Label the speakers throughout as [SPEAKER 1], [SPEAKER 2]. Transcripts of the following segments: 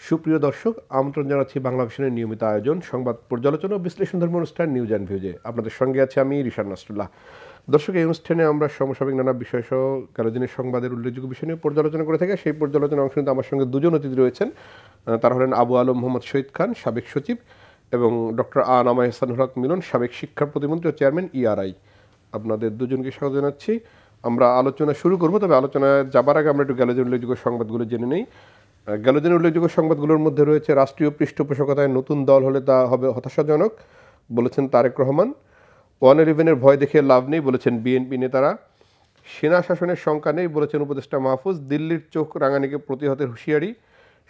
[SPEAKER 1] সুপ্রিয় দর্শক, আমন্ত্রণ জানাচ্ছি বাংলা ভিশনের নিয়মিত আয়োজন সংবাদ পর্যালোচনা ও বিশ্লেষণধর্মী অনুষ্ঠান নিউজ অ্যান্ড ভিউজে। আপনাদের সঙ্গে আছি আমি রিশান নাসরুল্লাহ। দর্শক, এই অনুষ্ঠানে আমরা সমসাময়িক নানা বিষয় সহ কালোদিনের সংবাদের উল্লেখযোগ্য বিষয় নিয়ে পর্যালোচনা করে থাকি। সেই পর্যালোচনা অংশ নিতে আমার সঙ্গে দুজন অতিথি রয়েছেন। তারা হলেন আবু আলম মোহাম্মদ শহীদ খান, সাবেক সচিব, এবং ডক্টর নামা এহসানুল হক মিলন, সাবেক শিক্ষা প্রতিমন্ত্রী ও চেয়ারম্যান ইআরআই। আপনাদের দুজনকে স্বাগত জানাচ্ছি। আমরা আলোচনা শুরু করব, তবে আলোচনায় যাবার আগে আমরা একটু কালোদিনের উল্লেখযোগ্য সংবাদগুলো জেনে নেই। গেলদিনের উল্লেখযোগ্য সংবাদগুলোর মধ্যে রয়েছে রাষ্ট্রীয় পৃষ্ঠপোষকতায় নতুন দল হলে তা হবে হতাশাজনক, বলেছেন তারেক রহমান। 111-এর ভয় দেখে লাভ নেই, বলেছেন বিএনপি নেতারা। সেনা শাসনের শঙ্কা নেই, বলেছেন উপদেষ্টা মাহফুজ। দিল্লির চোখ রাঙানিকে প্রতিহতের হুঁশিয়ারি।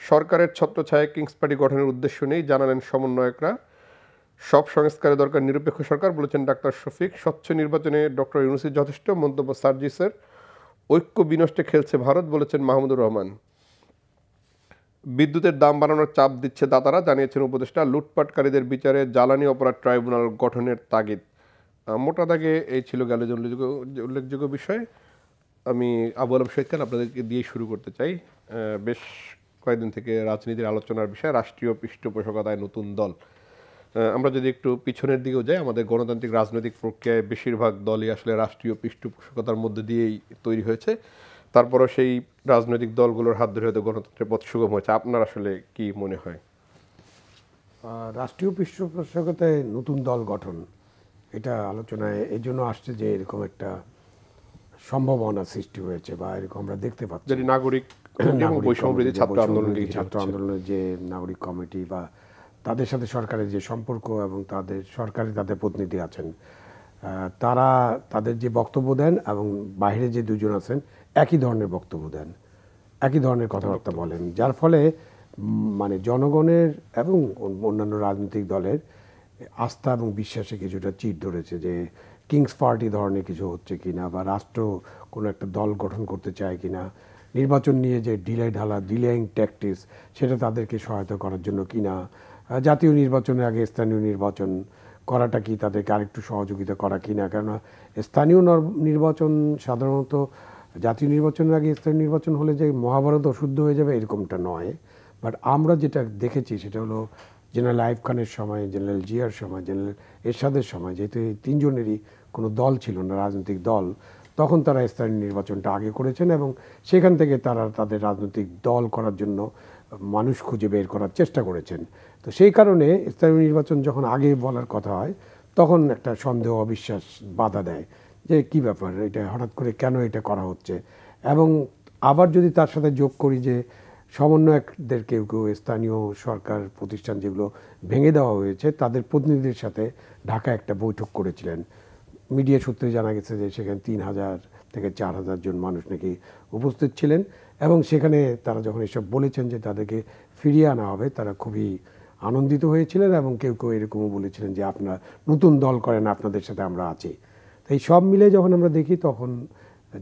[SPEAKER 1] সরকারের ছত্রছায়ায় কিংস পার্টি গঠনের উদ্দেশ্য নেই, জানালেন সমন্বয়করা। সব সংস্কারে দরকার নিরপেক্ষ সরকার, বলেছেন ডাক্তার শফিক। স্বচ্ছ নির্বাচনে ডক্টর ইউনূসই যথেষ্ট, মন্তব্য সার্জিসের। ঐক্য বিনষ্টে খেলছে ভারত, বলেছেন মাহমুদুর রহমান। বিদ্যুতের দাম বাড়ানোর চাপ দিচ্ছে দাতারা, জানিয়েছেন উপদেষ্টা। লুটপাটকারীদের বিচারে জ্বালানি অপরাধ ট্রাইব্যুনাল গঠনের তাগিদ। মোটা দাগে এই ছিল গেল যে উল্লেখযোগ্য বিষয়। আমি আবু আলম শহীদ খান আপনাদেরকে দিয়ে শুরু করতে চাই। বেশ কয়েকদিন থেকে রাজনীতির আলোচনার বিষয় রাষ্ট্রীয় পৃষ্ঠপোষকতায় নতুন দল। আমরা যদি একটু পিছনের দিকেও যাই, আমাদের গণতান্ত্রিক রাজনৈতিক প্রক্রিয়ায় বেশিরভাগ দলই আসলে রাষ্ট্রীয় পৃষ্ঠপোষকতার মধ্যে দিয়েই তৈরি হয়েছে। তারপরও সেই রাজনৈতিক দলগুলোর হাত ধরে হয়তো গণতন্ত্রের পথ সুগম হয়েছে। আপনার আসলে কি মনে হয়?
[SPEAKER 2] রাষ্ট্রীয় পৃষ্ঠপোষকতায় নতুন দল গঠন, এটা আলোচনায় এই জন্য আসছে যে এরকম একটা সম্ভাবনা সৃষ্টি হয়েছে বা এরকম আমরা দেখতে পাচ্ছি।
[SPEAKER 1] নাগরিক ছাত্র
[SPEAKER 2] আন্দোলনের যে নাগরিক কমিটি বা তাদের সাথে সরকারের যে সম্পর্ক এবং তাদের প্রতিনিধি আছেন, তারা তাদের যে বক্তব্য দেন এবং বাইরে যে দুজন আছেন একই ধরনের বক্তব্য দেন, একই ধরনের কথাবার্তা বলেন, যার ফলে মানে জনগণের এবং অন্যান্য রাজনৈতিক দলের আস্থা এবং বিশ্বাসে কিছুটা চির ধরেছে যে কিংস পার্টি ধরনের কিছু হচ্ছে কিনা, বা রাষ্ট্র কোনো একটা দল গঠন করতে চায় কিনা, নির্বাচন নিয়ে যে ডিলেইং ট্যাকটিক্স সেটা তাদেরকে সহায়তা করার জন্য কিনা, জাতীয় নির্বাচনের আগে স্থানীয় নির্বাচন করাটা কি তাদেরকে আরেকটু সহযোগিতা করা কিনা। কেননা স্থানীয় নির্বাচন সাধারণত জাতীয় নির্বাচনের আগে স্থানীয় নির্বাচন হলে যে মহাভারত অশুদ্ধ হয়ে যাবে এরকমটা নয়। বাট আমরা যেটা দেখেছি সেটা হলো জেনারেল আইয়ুব খানের সময়, জেনারেল জিয়ার সময়, জেনারেল এরশাদের সময়, যেহেতু এই তিনজনেরই কোনো দল ছিল না, রাজনৈতিক দল, তখন তারা স্থানীয় নির্বাচনটা আগে করেছেন এবং সেখান থেকে তারা তাদের রাজনৈতিক দল করার জন্য মানুষ খুঁজে বের করার চেষ্টা করেছেন। তো সেই কারণে স্থানীয় নির্বাচন যখন আগে বলার কথা হয় তখন একটা সন্দেহ, অবিশ্বাস বাধা দেয় যে কী ব্যাপার, এটা হঠাৎ করে কেন এটা করা হচ্ছে। এবং আবার যদি তার সাথে যোগ করি যে সমন্বয়কদের কেউ কেউ স্থানীয় সরকার প্রতিষ্ঠান যেগুলো ভেঙে দেওয়া হয়েছে তাদের প্রতিনিধিদের সাথে ঢাকা একটা বৈঠক করেছিলেন। মিডিয়া সূত্রে জানা গেছে যে সেখানে 3,000 থেকে 4,000 জন মানুষ নাকি উপস্থিত ছিলেন এবং সেখানে তারা যখন এসব বলেছেন যে তাদেরকে ফিরিয়ে আনা হবে, তারা খুবই আনন্দিত হয়েছিলেন এবং কেউ কেউ এরকমও বলেছিলেন যে আপনারা নতুন দল করেন, আপনাদের সাথে আমরা আছি। তো এই সব মিলে যখন আমরা দেখি তখন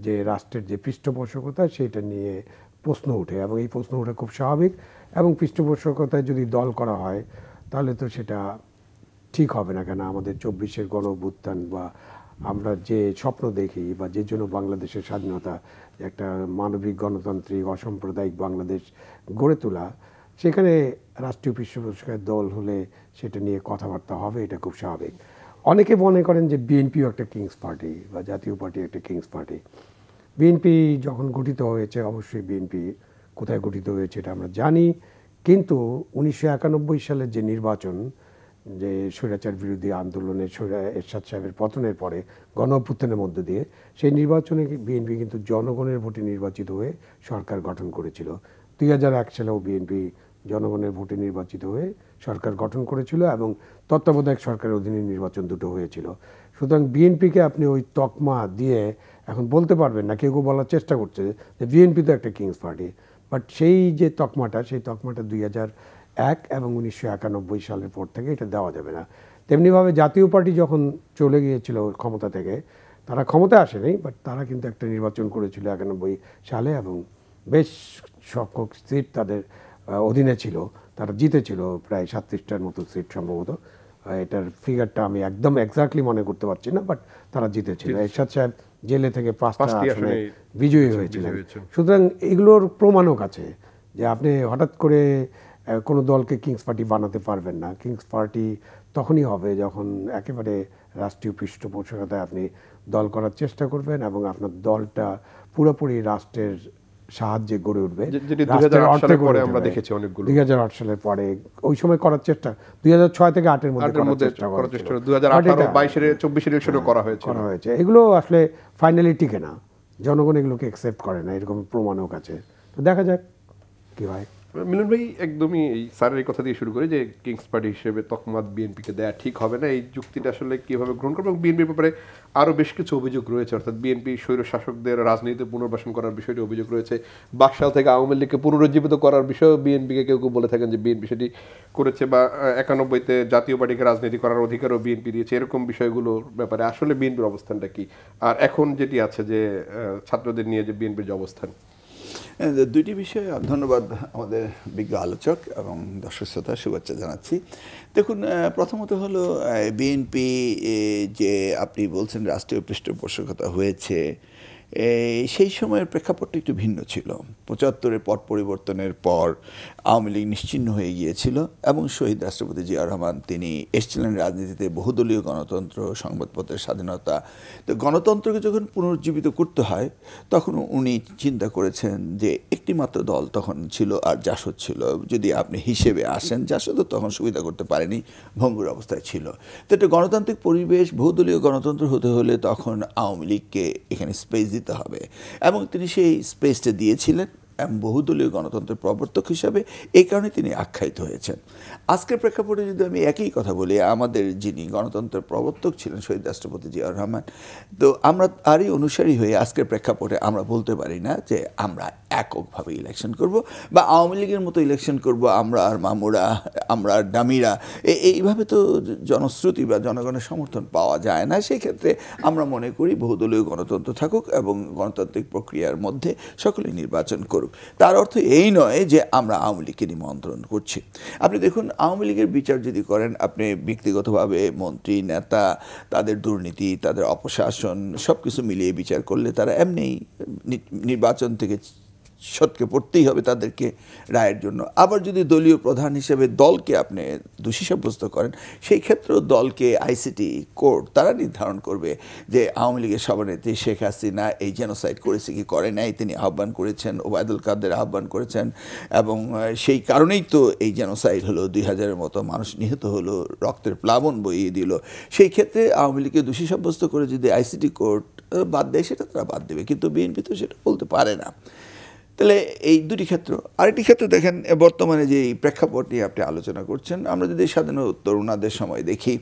[SPEAKER 2] যে রাষ্ট্রের যে পৃষ্ঠপোষকতা সেটা নিয়ে প্রশ্ন ওঠে এবং এই প্রশ্ন ওঠা খুব স্বাভাবিক। এবং পৃষ্ঠপোষকতায় যদি দল করা হয় তাহলে তো সেটা ঠিক হবে না। কেন আমাদের 24-এর গণ-অভ্যুত্থান বা আমরা যে স্বপ্ন দেখি বা যে জন্য বাংলাদেশের স্বাধীনতা, একটা মানবিক গণতান্ত্রিক অসাম্প্রদায়িক বাংলাদেশ গড়ে তোলা, সেখানে রাষ্ট্রীয় পৃষ্ঠপোষকের দল হলে সেটা নিয়ে কথাবার্তা হবে, এটা খুব স্বাভাবিক। অনেকে মনে করেন যে বিএনপিও একটা কিংস পার্টি বা জাতীয় পার্টি একটা কিংস পার্টি। বিএনপি যখন গঠিত হয়েছে, অবশ্যই বিএনপি কোথায় গঠিত হয়েছে এটা আমরা জানি, কিন্তু 1991 সালের যে নির্বাচন, যে স্বৈরাচার বিরোধী আন্দোলনের এরশাদ সাহেবের পতনের পরে গণ-অভ্যুত্থানের মধ্য দিয়ে সেই নির্বাচনে বিএনপি কিন্তু জনগণের ভোটে নির্বাচিত হয়ে সরকার গঠন করেছিল। 2001 সালেও বিএনপি জনগণের ভোটে নির্বাচিত হয়ে সরকার গঠন করেছিল এবং তত্ত্বাবধায়ক সরকারের অধীনে নির্বাচন দুটো হয়েছিল। সুতরাং বিএনপিকে আপনি ওই তকমা দিয়ে এখন বলতে পারবেন না, কেউ কেউ বলার চেষ্টা করছে যে বিএনপি তো একটা কিংস পার্টি, বাট সেই যে তকমাটা, সেই তকমাটা 2001 এবং 1991 সালের পর থেকে এটা দেওয়া যাবে না। তেমনিভাবে জাতীয় পার্টি যখন চলে গিয়েছিল ক্ষমতা থেকে, তারা ক্ষমতায় আসেনি, বাট তারা কিন্তু একটা নির্বাচন করেছিল 91 সালে এবং বেশ সংখ্যক সিট তাদের অধীনে ছিল, তারা জিতেছিল প্রায় 37টার মতো সিট সম্ভবত। এটার ফিগারটা আমি একদম এক্স্যাক্টলি মনে করতে পারছি না, বাট তারা জিতেছিল। এরশাদ সাহেব জেলে থেকে 5টা আসনে বিজয়ী হয়েছিলেন। সুতরাং এগুলোর প্রমাণক আছে যে আপনি হঠাৎ করে কোনো দলকে কিংস পার্টি বানাতে পারবেন না। কিংস পার্টি তখনই হবে যখন একেবারে রাষ্ট্রীয় পৃষ্ঠপোষকতায় আপনি দল করার চেষ্টা করবেন এবং আপনার দলটা পুরোপুরি রাষ্ট্রের সাহায্যে গড়ে উঠবে।
[SPEAKER 1] যেটি 2008 সালের পরে আমরা দেখেছি অনেকগুলো।
[SPEAKER 2] 2008 সালের পরে ওই সময় করার চেষ্টা 2006 থেকে 8 এর মধ্যে করার চেষ্টা করা হয়েছিল।
[SPEAKER 1] 2018 22 এর 24 এর ইলেকশনও করা হয়েছে।
[SPEAKER 2] এগুলো আসলে ফাইনালি টিকে না, জনগণ এগুলোকে অ্যাকসেপ্ট করে না, এরকম প্রমাণও আছে। তো দেখা যাক কি হয়।
[SPEAKER 1] মিলন ভাই, একদমই এই স্যারের এই কথা দিয়ে শুরু করি যে কিংস পার্টি হিসেবে তকমাত বিএনপিকে দেয়া ঠিক হবে না, এই যুক্তিটা আসলে কিভাবে গ্রহণ করবে? এবং বিএনপির ব্যাপারে আরও বেশ কিছু অভিযোগ রয়েছে, অর্থাৎ বিএনপি স্বৈর শাসকদের রাজনীতিতে পুনর্বাসন করার বিষয়টি অভিযোগ রয়েছে। বাকশাল থেকে আওয়ামী লীগকে পুনরুজ্জীবিত করার বিষয়েও বিএনপিকে কেউ কেউ বলে থাকেন যে বিএনপি সেটি করেছে, বা 91-তে জাতীয় পার্টিকে রাজনীতি করার অধিকারও বিএনপি দিয়েছে। এরকম বিষয়গুলোর ব্যাপারে আসলে বিএনপির অবস্থানটা কি, আর এখন যেটি আছে যে ছাত্রদের নিয়ে যে বিএনপির যে অবস্থান?
[SPEAKER 3] দুইটি বিষয়ে ধন্যবাদ আমাদের বিজ্ঞ আলোচক এবং দর্শক শ্রোতা, শুভেচ্ছা জানাচ্ছি। দেখুন, প্রথমত হলো বিএনপি যে আপনি বলছেন রাষ্ট্রীয় পৃষ্ঠপোষকতা হয়েছে, সেই সময়ের প্রেক্ষাপটটা একটু ভিন্ন ছিল। 75-এর পট পরিবর্তনের পর আওয়ামী লীগ নিশ্চিহ্ন হয়ে গিয়েছিল এবং শহীদ রাষ্ট্রপতি জিয়াউর রহমান তিনি এসেছিলেন রাজনীতিতে বহুদলীয় গণতন্ত্র, সংবাদপত্রের স্বাধীনতা। তো গণতন্ত্রকে যখন পুনরুজ্জীবিত করতে হয় তখন উনি চিন্তা করেছেন যে একটি মাত্র দল তখন ছিল, আর জাসদ ছিল। যদি আপনি হিসেবে আসেন, জাসদও তখন সুবিধা করতে পারেনি, ভঙ্গুর অবস্থায় ছিল। তো একটা গণতান্ত্রিক পরিবেশ, বহুদলীয় গণতন্ত্র হতে হলে তখন আওয়ামী লীগকে এখানে স্পেস দিতে হবে এবং তিনি সেই স্পেসটা দিয়েছিলেন এবং বহুদলীয় গণতন্ত্রের প্রবর্তক হিসাবে এই কারণে তিনি আখ্যায়িত হয়েছেন। আজকের প্রেক্ষাপটে যদি আমি একই কথা বলি, আমাদের যিনি গণতন্ত্রের প্রবর্তক ছিলেন শহীদ রাষ্ট্রপতি জিয়াউর রহমান, তো আমরা তারই অনুসারী হয়ে আজকের প্রেক্ষাপটে আমরা বলতে পারি না যে আমরা এককভাবে ইলেকশন করব বা আওয়ামী লীগের মতো ইলেকশন করব, আমরা আর মামুরা, আমরা আর ডামিরা, এইভাবে তো জনশ্রুতি বা জনগণের সমর্থন পাওয়া যায় না। সেই ক্ষেত্রে আমরা মনে করি বহুদলীয় গণতন্ত্র থাকুক এবং গণতান্ত্রিক প্রক্রিয়ার মধ্যে সকলে নির্বাচন করুক। তার অর্থ এই নয় যে আমরা আওয়ামী লীগকে নিমন্ত্রণ করছি। আপনি দেখুন, আওয়ামী লীগের বিচার যদি করেন, আপনি ব্যক্তিগতভাবে মন্ত্রী, নেতা, তাদের দুর্নীতি, তাদের অপশাসন সব কিছু মিলিয়ে বিচার করলে তারা এমনি নির্বাচন থেকে সটকে পড়তেই হবে তাদেরকে রায়ের জন্য। আবার যদি দলীয় প্রধান হিসেবে দলকে আপনি দোষী সাব্যস্ত করেন, সেই ক্ষেত্রেও দলকে আইসিটি কোর্ট তারা নির্ধারণ করবে যে আওয়ামী লীগের সভানেত্রী শেখ হাসিনা এই জেনোসাইড করেছে কি করে নাই, তিনি আহ্বান করেছেন, ওবায়দুল কাদের আহ্বান করেছেন, এবং সেই কারণেই তো এই জেনোসাইড হলো, 2000-এর মতো মানুষ নিহত হলো, রক্তের প্লাবন বইয়ে দিল। সেই ক্ষেত্রে আওয়ামী লীগকে দোষী সাব্যস্ত করে যদি আইসিটি কোর্ট বাদ দেয়, সেটা তারা বাদ দেবে, কিন্তু বিএনপি তো সেটা বলতে পারে না। তাহলে এই দুটি ক্ষেত্র। আরেকটি ক্ষেত্রে দেখেন, বর্তমানে যে প্রেক্ষাপট নিয়ে আপনি আলোচনা করছেন, আমরা যদি স্বাধীনোত্তর ওনাদের সময় দেখি,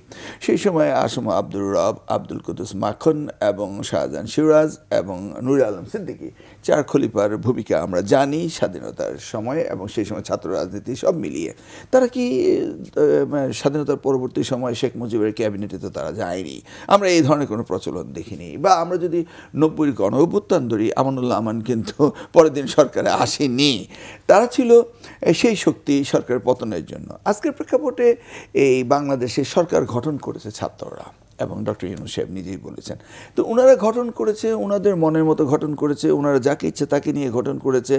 [SPEAKER 3] সেই সময় আসম আব্দুর রব, আব্দুল কুদ্দুস মাখন এবং শাহজাহান সিরাজ এবং নুর আলম সিদ্দিকী, চার খলিফার ভূমিকা আমরা জানি স্বাধীনতার সময় এবং সেই সময় ছাত্র রাজনীতি সব মিলিয়ে। তারা কি স্বাধীনতার পরবর্তী সময় শেখ মুজিবের ক্যাবিনেটে তো তারা যায়নি, আমরা এই ধরনের কোনো প্রচলন দেখিনি। বা আমরা যদি 90-এর গণ অভ্যুত্থান ধরি, আমানুল্লাহ আমান কিন্তু পরের দিন সরকারে আসেনি, তারা ছিল সেই শক্তি সরকারের পতনের জন্য। আজকের প্রেক্ষাপটে এই বাংলাদেশে সরকার গঠন করেছে ছাত্ররা এবং ডক্টর ইউনূস সাহেব নিজেই বলেছেন। তো ওনারা গঠন করেছে, ওনাদের মনের মতো গঠন করেছে, ওনারা যাকে ইচ্ছে তাকে নিয়ে গঠন করেছে।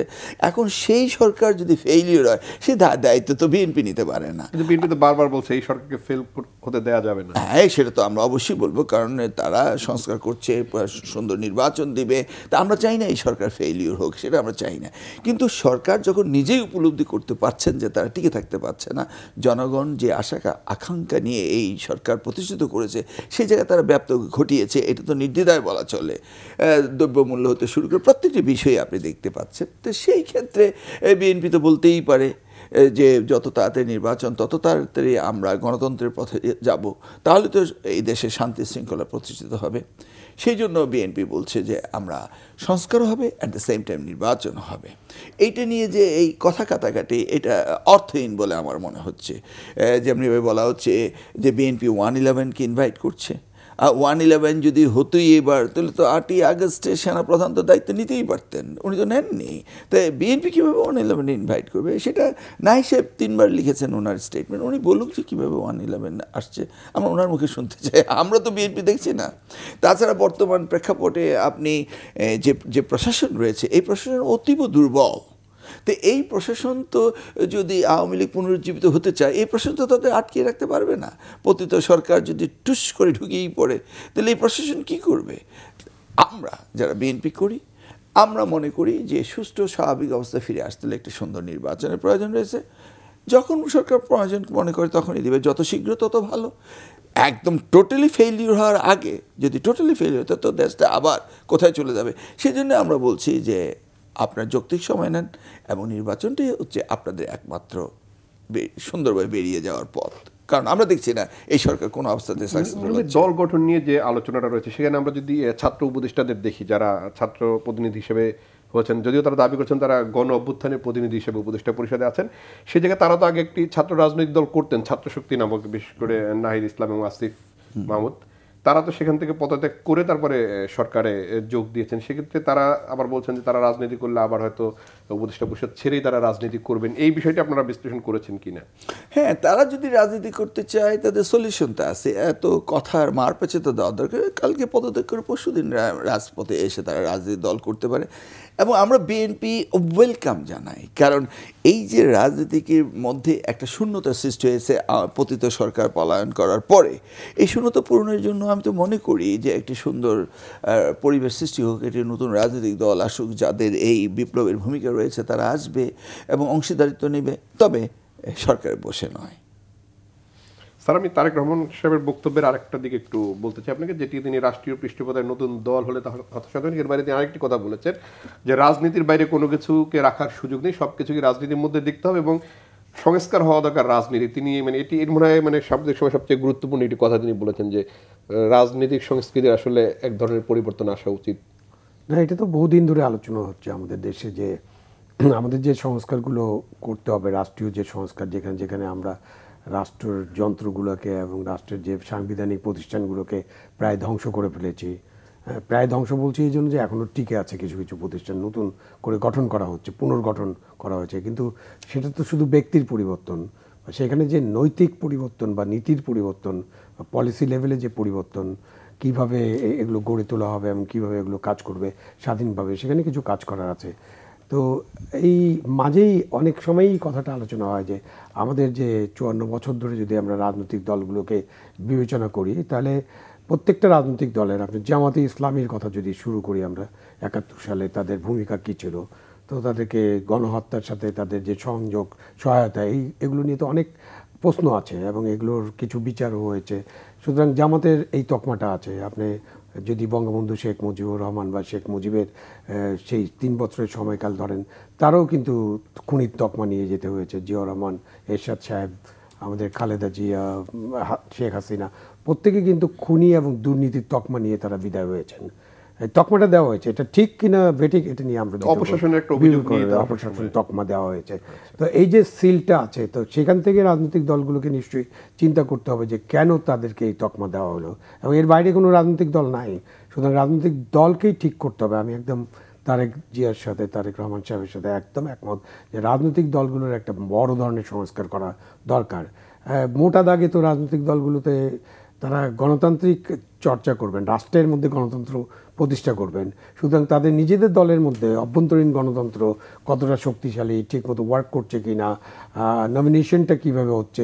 [SPEAKER 3] এখন সেই সরকার যদি ফেইলিওর হয়, সে দায়িত্ব তো বিএনপি নিতে পারে না।
[SPEAKER 1] কিন্তু বিএনপি তো বারবার বলছে এই সরকারকে ফেল হতে দেওয়া যাবে না।
[SPEAKER 3] হ্যাঁ, সেটা তো আমরা অবশ্যই বলবো, কারণ তারা সংস্কার করছে, সুন্দর নির্বাচন দিবে, তা আমরা চাই না এই সরকার ফেইলিওর হোক, সেটা আমরা চাই না। কিন্তু সরকার যখন নিজেই উপলব্ধি করতে পারছেন যে তারা টিকে থাকতে পারছে না, জনগণ যে আশা আকাঙ্ক্ষা নিয়ে এই সরকার প্রতিষ্ঠিত করেছে সেই জায়গায় তারা ব্যাপ্ত ঘটিয়েছে, এটা তো নির্দ্বিধায় বলা চলে। দ্রব্যমূল্য হতে শুরু করে প্রত্যেকটি বিষয়ে আপনি দেখতে পাচ্ছেন। তো সেই ক্ষেত্রে বিএনপি তো বলতেই পারে যে যত তাড়াতাড়ি নির্বাচন, তত তাড়াতাড়ি আমরা গণতন্ত্রের পথে যাব, তাহলে তো এই দেশে শান্তি শৃঙ্খলা প্রতিষ্ঠিত হবে। সেই জন্য বিএনপি বলছে যে আমরা সংস্কারও হবে, অ্যাট দ্য সেম টাইম নির্বাচন হবে। এইটা নিয়ে যে এই কথা কাটাকাটি, এটা অর্থহীন বলে আমার মনে হচ্ছে। যেমনিভাবে বলা হচ্ছে যে বিএনপি 111-কে ইনভাইট করছে। 111 যদি হতোই এবার, তাহলে তো 8ই আগস্টে সেনাপ্রধান তো দায়িত্ব নিতেই পারতেন, উনি তো নেননি। তাই বিএনপি কীভাবে 111 ইনভাইট করবে? সেটা নাই সাহেব 3বার লিখেছেন ওনার স্টেটমেন্ট, উনি বলুক যে কীভাবে 111 আসছে, আমরা ওনার মুখে শুনতে চাই। আমরা তো বিএনপি দেখছি না। তাছাড়া বর্তমান প্রেক্ষাপটে আপনি যে প্রশাসন রয়েছে, এই প্রশাসন অতীব দুর্বল। তো এই প্রশাসন তো যদি আওয়ামী লীগ পুনরুজ্জীবিত হতে চায়, এই প্রশাসন তো তাদের আটকিয়ে রাখতে পারবে না। পতিত সরকার যদি টুস করে ঢুকিয়েই পড়ে, তাহলে এই প্রশাসন কি করবে? আমরা যারা বিএনপি করি, আমরা মনে করি যে সুষ্ঠু স্বাভাবিক অবস্থায় ফিরে আসতে হলে একটি সুন্দর নির্বাচনের প্রয়োজন রয়েছে। যখন সরকার প্রয়োজন মনে করে তখনই দেবে, যত শীঘ্র তত ভালো। একদম টোটালি ফেইলিউর হওয়ার আগে যদি টোটালি ফেইলিউর হতো, তো দেশটা আবার কোথায় চলে যাবে। সেই জন্য আমরা বলছি যে আপনার যৌক্তিক সময় নেন, এবং নির্বাচনটাই হচ্ছে আপনাদের একমাত্র সুন্দরভাবে বেরিয়ে যাওয়ার পথ। কারণ আমরা দেখছি না এই সরকার কোনো অবস্থাতে
[SPEAKER 1] দল গঠন নিয়ে যে আলোচনাটা রয়েছে, সেখানে আমরা যদি ছাত্র উপদেষ্টাদের দেখি, যারা ছাত্র প্রতিনিধি হিসেবে হয়েছেন, যদিও তারা দাবি করছেন তারা গণ অভ্যুত্থানের প্রতিনিধি হিসেবে উপদেষ্টা পরিষদে আছেন, সেই জায়গায় তারা তো আগে একটি ছাত্র রাজনৈতিক দল করতেন, ছাত্র শক্তি নামক, বিশেষ করে নাহিদ ইসলাম এবং আসিফ মাহমুদ। তারা তো সেখান থেকে পদত্যাগ করে তারপরে সরকারে যোগ দিয়েছেন। সেক্ষেত্রে তারা আবার বলছেন যে তারা রাজনীতি করলে আবার হয়তো উপদেষ্টা পরিষদ ছেড়েই তারা রাজনীতি করবেন। এই বিষয়টি আপনারা বিশ্লেষণ করেছেন কিনা?
[SPEAKER 3] হ্যাঁ, তারা যদি রাজনীতি করতে চায় তাদের সলিউশনটা আছে। এত কথার মার পেছে তো দেওয়ার দরকার। কালকে পদত্যাগ করে পরশুদিন রাজপথে এসে তারা রাজনীতি দল করতে পারে, এবং আমরা বিএনপি ওয়েলকাম জানাই। কারণ এই যে রাজনীতির মধ্যে একটা শূন্যতা সৃষ্টি হয়েছে পতিত সরকার পলায়ন করার পরে, এই শূন্যতা পূরণের জন্য আমি তো মনে করি যে একটি সুন্দর পরিবেশ সৃষ্টি হোক, একটি নতুন রাজনৈতিক দল আসুক, যাদের এই বিপ্লবের ভূমিকা রয়েছে তারা আসবে এবং অংশীদারিত্ব নেবে, তবে সরকারে বসে নয়।
[SPEAKER 1] স্যার, আমি তারেক রহমান সাহেবের বক্তব্যের আরেকটা দিকে একটু বলতে চাই আপনাকে, যেটি তিনি রাষ্ট্রীয় পৃষ্ঠপোষকতায় নতুন দল হলে হতাশা হবেন। এর বাইরে তিনি আরেকটি কথা বলেছেন যে রাজনীতির বাইরে কোনো কিছুকে রাখার সুযোগ নেই, সব কিছুকে রাজনীতির মধ্যে দেখতে হবে এবং সংস্কার হওয়া দরকার রাজনীতি। তিনি এটি এর মনে হয় সাম্প্রতিক সময় সবচেয়ে গুরুত্বপূর্ণ একটি কথা তিনি বলেছেন যে রাজনৈতিক সংস্কৃতির আসলে এক ধরনের পরিবর্তন আসা উচিত।
[SPEAKER 2] না, এটা তো বহুদিন ধরে আলোচনা হচ্ছে আমাদের দেশে যে আমাদের যে সংস্কারগুলো করতে হবে, রাষ্ট্রীয় যে সংস্কার, যেখানে যেখানে আমরা রাষ্ট্রের যন্ত্রগুলোকে এবং রাষ্ট্রের যে সাংবিধানিক প্রতিষ্ঠানগুলোকে প্রায় ধ্বংস করে ফেলেছি। প্রায় ধ্বংস বলছি এই জন্য যে এখনও টিকে আছে কিছু কিছু প্রতিষ্ঠান, নতুন করে গঠন করা হচ্ছে, পুনর্গঠন করা হয়েছে, কিন্তু সেটা তো শুধু ব্যক্তির পরিবর্তন। সেখানে যে নৈতিক পরিবর্তন বা নীতির পরিবর্তন বা পলিসি লেভেলে যে পরিবর্তন, কিভাবে এগুলো গড়ে তোলা হবে এবং কীভাবে এগুলো কাজ করবে স্বাধীনভাবে, সেখানে কিছু কাজ করার আছে। তো এই মাঝেই অনেক সময়ই কথাটা আলোচনা হয় যে আমাদের যে 54 বছর ধরে যদি আমরা রাজনৈতিক দলগুলোকে বিবেচনা করি, তাহলে প্রত্যেকটা রাজনৈতিক দলের, আপনি জামাতে ইসলামীর কথা যদি শুরু করি আমরা, 71 সালে তাদের ভূমিকা কী ছিল, তো তাদেরকে গণহত্যার সাথে তাদের যে সংযোগ, সহায়তা, এগুলো নিয়ে তো অনেক প্রশ্ন আছে এবং এগুলোর কিছু বিচারও হয়েছে। সুতরাং জামাতের এই তকমাটা আছে। আপনি যদি বঙ্গবন্ধু শেখ মুজিবুর রহমান বা শেখ মুজিবের সেই 3 বছরের সময়কাল ধরেন, তারাও কিন্তু খুনির তকমা নিয়ে যেতে হয়েছে। জিয়াউর রহমান, এরশাদ সাহেব, আমাদের খালেদা জিয়া, শেখ হাসিনা, প্রত্যেকে কিন্তু খুনি এবং দুর্নীতির তকমা নিয়ে তারা বিদায় হয়েছেন। তকমাটা দেওয়া হয়েছে, এটা ঠিক কিনা বেঠিক এটা নিয়ে আমরা
[SPEAKER 1] অপশাসনের একটা অভিযোগ নিয়ে
[SPEAKER 2] অপশাসন তকমা দেওয়া হয়েছে। তো এই যে সিলটা আছে, তো সেখান থেকে রাজনৈতিক দলগুলোকে নিশ্চয়ই চিন্তা করতে হবে যে কেন তাদেরকে এই তকমা দেওয়া হলো, এবং এর বাইরে কোনো রাজনৈতিক দল নাই। সুতরাং রাজনৈতিক দলকেই ঠিক করতে হবে। আমি একদম তারেক জিয়ার সাথে, তারেক রহমান সাহেবের সাথে একদম একমত যে রাজনৈতিক দলগুলোর একটা বড় ধরনের সংস্কার করা দরকার। মোটা দাগে তো রাজনৈতিক দলগুলোতে তারা গণতান্ত্রিক চর্চা করবেন, রাষ্ট্রের মধ্যে গণতন্ত্র প্রতিষ্ঠা করবেন। সুতরাং তাদের নিজেদের দলের মধ্যে অভ্যন্তরীণ গণতন্ত্র কতটা শক্তিশালী, ঠিকমতো ওয়ার্ক করছে কি না, নমিনেশনটা কীভাবে হচ্ছে,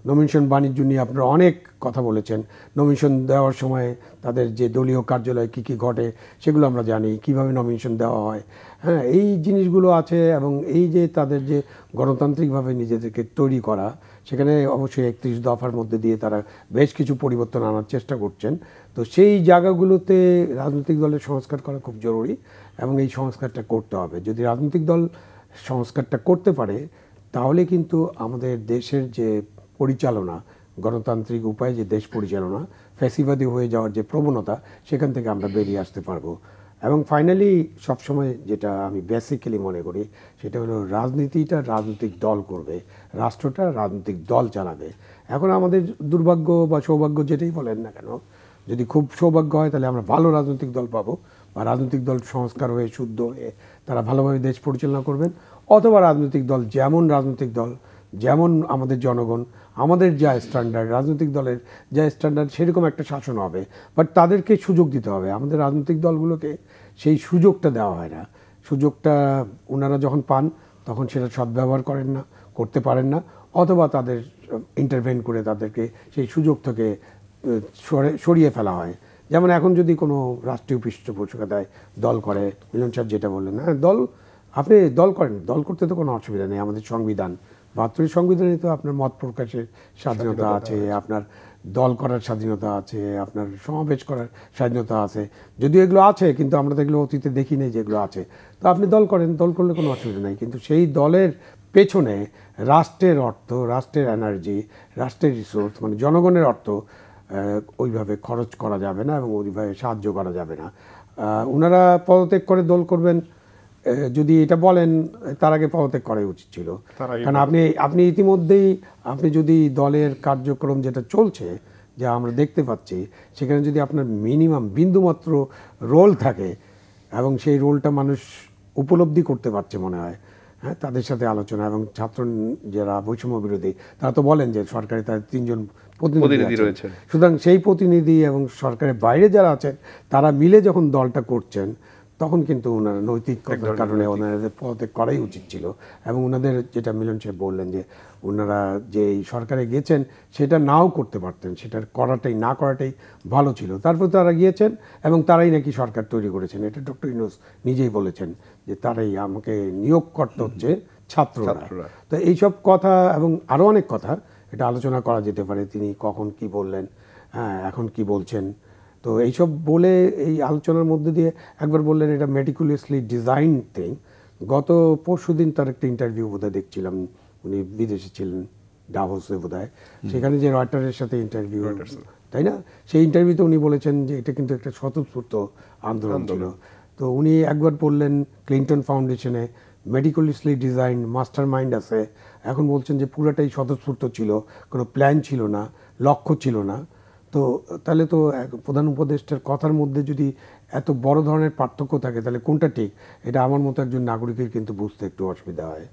[SPEAKER 2] নমিনেশন বাণিজ্য নিয়ে আপনারা অনেক কথা বলেছেন। নমিনেশন দেওয়ার সময় তাদের যে দলীয় কার্যালয়ে কী কী ঘটে সেগুলো আমরা জানি, কিভাবে নমিনেশন দেওয়া হয়। হ্যাঁ, এই জিনিসগুলো আছে, এবং এই যে তাদের যে গণতান্ত্রিকভাবে নিজেদেরকে তৈরি করা, সেখানে অবশ্যই 31 দফার মধ্যে দিয়ে তারা বেশ কিছু পরিবর্তন আনার চেষ্টা করছেন। তো সেই জায়গাগুলোতে রাজনৈতিক দলের সংস্কার করা খুব জরুরি, এবং এই সংস্কারটা করতে হবে। যদি রাজনৈতিক দল সংস্কারটা করতে পারে, তাহলে কিন্তু আমাদের দেশের যে পরিচালনা, গণতান্ত্রিক উপায়ে যে দেশ পরিচালনা, ফ্যাসিবাদী হয়ে যাওয়ার যে প্রবণতা, সেখান থেকে আমরা বেরিয়ে আসতে পারবো। এবং ফাইনালি সবসময় যেটা আমি বেসিক্যালি মনে করি, সেটা হলো রাজনীতিটা রাজনৈতিক দল করবে, রাষ্ট্রটা রাজনৈতিক দল চালাবে। এখন আমাদের দুর্ভাগ্য বা সৌভাগ্য যেটাই বলেন না কেন, যদি খুব সৌভাগ্য হয় তাহলে আমরা ভালো রাজনৈতিক দল পাবো, বা রাজনৈতিক দল সংস্কার হয়ে শুদ্ধ হয়ে তারা ভালোভাবে দেশ পরিচালনা করবেন। অথবা রাজনৈতিক দল যেমন রাজনৈতিক দল, যেমন আমাদের জনগণ, আমাদের যা স্ট্যান্ডার্ড, রাজনৈতিক দলের যা স্ট্যান্ডার্ড, সেরকম একটা শাসন হবে। বাট তাদেরকে সুযোগ দিতে হবে। আমাদের রাজনৈতিক দলগুলোকে সেই সুযোগটা দেওয়া হয় না। সুযোগটা ওনারা যখন পান তখন সেটা সদ্ব্যবহার করেন না, করতে পারেন না, অথবা তাদের ইন্টারভেন করে তাদেরকে সেই সুযোগ থেকে সরিয়ে ফেলা হয়। যেমন এখন যদি কোনো রাষ্ট্রীয় পৃষ্ঠপোষকতায় দল করে, মিলন সাহেব যেটা বললেন, হ্যাঁ দল, আপনি দল করেন, দল করতে তো কোনো অসুবিধা নেই। আমাদের সংবিধান, ৭২ সংবিধানে তো আপনার মত প্রকাশের স্বাধীনতা আছে, আপনার দল করার স্বাধীনতা আছে, আপনার সমাবেশ করার স্বাধীনতা আছে। যদিও এগুলো আছে, কিন্তু আমরা তো এগুলো অতীতে দেখি নেই যেগুলো আছে। তো আপনি দল করেন, দল করলে কোনো অসুবিধা নেই, কিন্তু সেই দলের পেছনে রাষ্ট্রের অর্থ, রাষ্ট্রের এনার্জি, রাষ্ট্রের রিসোর্স, মানে জনগণের অর্থ ওইভাবে খরচ করা যাবে না এবং ওইভাবে সাহায্য করা যাবে না। ওনারা পদত্যাগ করে দল করবেন যদি এটা বলেন, তার আগে পদত্যাগ করাই উচিত ছিল। কারণ আপনি ইতিমধ্যেই আপনি যদি দলের কার্যক্রম যেটা চলছে, যা আমরা দেখতে পাচ্ছি, সেখানে যদি আপনার মিনিমাম বিন্দুমাত্র রোল থাকে এবং সেই রোলটা মানুষ উপলব্ধি করতে পারছে মনে হয়, হ্যাঁ, তাদের সাথে আলোচনা, এবং ছাত্র যারা বৈষম্য বিরোধী তারা তো বলেন যে সরকারে তাদের 3 জন প্রতিনিধি রয়েছেন। সুতরাং সেই প্রতিনিধি এবং সরকারের বাইরে যারা আছেন তারা মিলে যখন দলটা করছেন, তখন কিন্তু ওনারা নৈতিকতার কারণে ওনাদের পদত্যাগ করাই উচিত ছিল। এবং ওনাদের যেটা মিলন সাহেব বললেন যে ওনারা যে সরকারে গিয়েছেন সেটা নাও করতে পারতেন, সেটার না করাটাই ভালো ছিল। তারপর তারা গিয়েছেন এবং তারাই নাকি সরকার তৈরি করেছেন। এটা ডক্টর ইউনূস নিজেই বলেছেন যে তারাই আমাকে নিয়োগ করতে হচ্ছে ছাত্ররা। তো এইসব কথা এবং আরও অনেক কথা এটা আলোচনা করা যেতে পারে। তিনি কখন কি বললেন, হ্যাঁ এখন কি বলছেন, তো এইসব বলে এই আলোচনার মধ্যে দিয়ে একবার বললেন এটা মেটিকুলাসলি ডিজাইন থিং। গত পরশুদিন তার একটা ইন্টারভিউ বোধহয় দেখছিলাম, উনি বিদেশে ছিলেন, ডাভোসে বোধহয়, সেখানে যে রয়টারের সাথে ইন্টারভিউ, তাই না, সেই ইন্টারভিউতে উনি বলেছেন যে এটা কিন্তু একটা স্বতঃস্ফূর্ত আন্দোলন ছিল। তো উনি একবার বললেন ক্লিন্টন ফাউন্ডেশনে মেটিকুলাসলি ডিজাইন মাস্টার মাইন্ড আছে, এখন বলছেন যে পুরোটাই স্বতঃস্ফূর্ত ছিল, কোনো প্ল্যান ছিল না, লক্ষ্য ছিল না। তো তাহলে তো প্রধান উপদেষ্টার কথার মধ্যে যদি এত বড় ধরনের পার্থক্য থাকে, তাহলে কোনটা ঠিক, এটা আমার মতো একজন নাগরিকের কিন্তু বুঝতে একটু অসুবিধা হয়।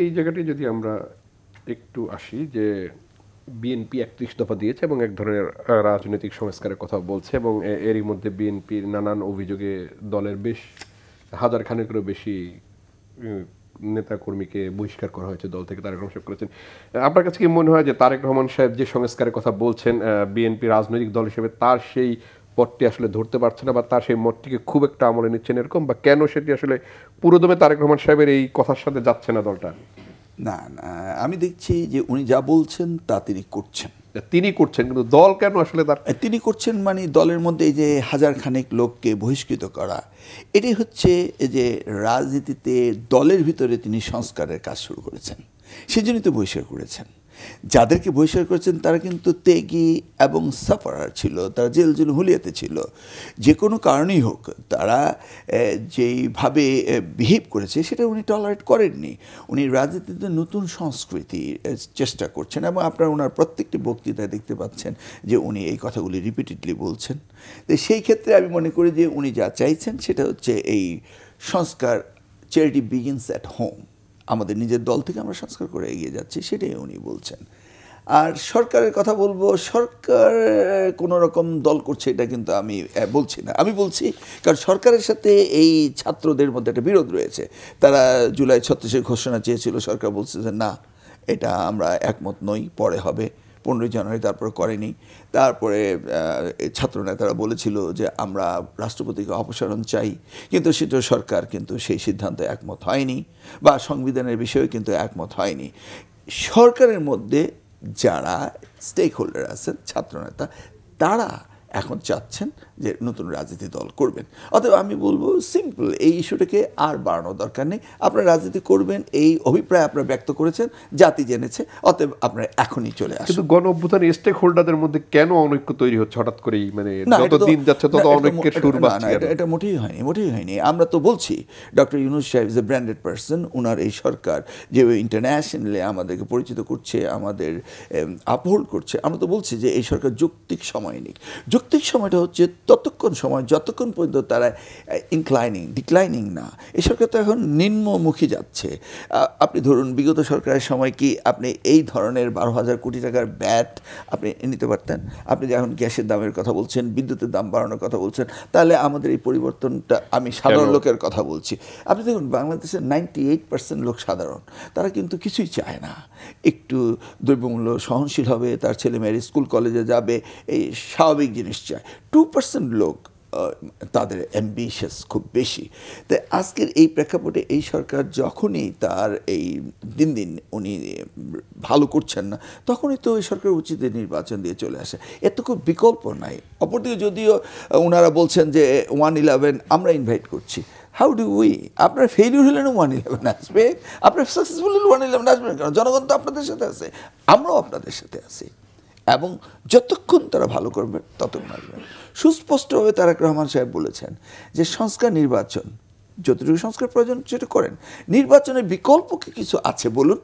[SPEAKER 1] এই জায়গাটি যদি আমরা একটু আসি, যে বিএনপি 31 দফা দিয়েছে এবং এক ধরনের রাজনৈতিক সংস্কারের কথা বলছে, এবং এরই মধ্যে বিএনপির নানান অভিযোগে দলের বেশ হাজার খানেকেরও বেশি নেতাকর্মীকে বহিষ্কার করা হয়েছে দল থেকে। তারেক রহমান সাহেব করেছেন। আপনার কাছে কি মনে হয় যে তারেক রহমান সাহেব যে সংস্কারের কথা বলছেন, বিএনপি রাজনৈতিক দল হিসেবে তার সেই পথটি আসলে ধরতে পারছে না, বা তার সেই মতটিকে খুব একটা আমলে নিচ্ছেন এরকম, বা কেন সেটি আসলে পুরোদমে তারেক রহমান সাহেবের এই কথার সাথে যাচ্ছে না দলটা?
[SPEAKER 3] না না, আমি দেখছি যে উনি যা বলছেন তা তিনি করছেন,
[SPEAKER 1] কিন্তু দল কেন আসলে
[SPEAKER 3] তিনি করছেন, মানে দলের মধ্যে এই যে হাজার খানেক লোককে বহিষ্কৃত করা, এটাই হচ্ছে যে রাজনীতিতে দলের ভিতরে তিনি সংস্কারের কাজ শুরু করেছেন, সেজন্যই তো বহিষ্কার করেছেন। যাদেরকে বহিষ্কার করেছেন তারা কিন্তু তেগি এবং সাফারার ছিল, তারা জেল হুলিয়াতে ছিল। যে কোনো কারণেই হোক তারা যেইভাবে বিহেভ করেছে সেটা উনি টলারেট করেননি। উনি রাজনীতিতে নতুন সংস্কৃতির চেষ্টা করছেন, এবং আপনারা ওনার প্রত্যেকটি বক্তৃতায় দেখতে পাচ্ছেন যে উনি এই কথাগুলি রিপিটেডলি বলছেন। তো সেই ক্ষেত্রে আমি মনে করি যে উনি যা চাইছেন সেটা হচ্ছে এই সংস্কার, চ্যারিটি বিগিনস অ্যাট হোম, আমাদের নিজের দল থেকে আমরা সংস্কার করে এগিয়ে যাচ্ছি, সেটাই উনি বলছেন। আর সরকারের কথা বলবো, সরকার কোনো রকম দল করছে এটা কিন্তু আমি বলছি না। আমি বলছি কারণ সরকারের সাথে এই ছাত্রদের মধ্যে একটা বিরোধ রয়েছে। তারা জুলাই 36-এর ঘোষণা চেয়েছিল, সরকার বলছে যে না, এটা আমরা একমত নই, পরে হবে। 15 জানুয়ারি তারপর করেনি। তারপরে ছাত্র নেতারা বলেছিল যে আমরা রাষ্ট্রপতিকে অপসারণ চাই, কিন্তু সেটা সরকার কিন্তু সেই সিদ্ধান্তে একমত হয়নি, বা সংবিধানের বিষয়েও কিন্তু একমত হয়নি। সরকারের মধ্যে যারা স্টেক হোল্ডার আছেন, ছাত্রনেতা, তারা এখন চাচ্ছেন যে নতুন রাজনীতি দল করবেন। অতএব আমি বলবো সিম্পল, এই ইস্যুটাকে আর বাড়ানোর দরকার নেই। আপনারা রাজনীতি করবেন এই অভিপ্রায় আপনারা ব্যক্ত করেছেন, জাতি জেনেছে, অতএব আপনারা এখনই চলে আসুন।
[SPEAKER 1] কিন্তু গণ অভ্যুত্থানের স্টেক হোল্ডারদের মধ্যে কেন অনৈক্য তৈরি হচ্ছে হঠাৎ করেই? মানে যত দিন যাচ্ছে তত অনৈক্যের সুর বাড়ছে।
[SPEAKER 3] এটা মোটেই হয়নি। আমরা তো বলছি ডক্টর ইউনূস সাহেব ইজ এ ব্র্যান্ডেড পারসন। ওনার এই সরকার যে ইন্টারন্যাশনালি আমাদেরকে পরিচিত করছে, আমাদের আপহোল্ড করছে, আমরা তো বলছি যে এই সরকার যৌক্তিক সময় নিক। যৌক্তিক সময়টা হচ্ছে ততক্ষণ সময় যতক্ষণ পর্যন্ত তারা ডিক্লাইনিং না। এই সরকার তো এখন নিম্নমুখী যাচ্ছে। আপনি ধরুন বিগত সরকারের সময় কি আপনি এই ধরনের 12,000 কোটি টাকার ব্যাট আপনি নিতে পারতেন? আপনি যখন গ্যাসের দামের কথা বলছেন, বিদ্যুতের দাম বাড়ানোর কথা বলছেন, তাহলে আমাদের এই পরিবর্তনটা, আমি সাধারণ লোকের কথা বলছি, আপনি দেখুন বাংলাদেশের 98% লোক সাধারণ, তারা কিন্তু কিছুই চায় না। একটু দ্রব্যমূল্য সহনশীল হবে, তার ছেলেমেয়ের স্কুল কলেজে যাবে, এই স্বাভাবিক জিনিস চায়। 2% লোক তাদের অ্যাম্বিশাস খুব বেশি। তাই আজকের এই প্রেক্ষাপটে এই সরকার যখনই তার এই দিন দিন উনি ভালো করছেন না, তখনই তো এই সরকার উচিত নির্বাচন দিয়ে চলে আসে। এর তো খুব বিকল্প নাই। অপরদিকে যদিও ওনারা বলছেন যে 111 আমরা ইনভাইট করছি, হাউ ডু উই? আপনার ফেইলিউর হলেন 111 আসবে, আপনার সাকসেসফুল হলে 111 আসবে না। কারণ জনগণ তো আপনাদের সাথে আছে, আমরাও আপনাদের সাথে আছি, এবং যতক্ষণ তারা ভালো করবেন ততক্ষণ আসবেন। সুস্পষ্টভাবে তারেক রহমান সাহেব বলেছেন যে সংস্কার নির্বাচন, যতটুকু সংস্কার প্রয়োজন সেটা করেন, নির্বাচনের বিকল্প কি কিছু আছে বলুন,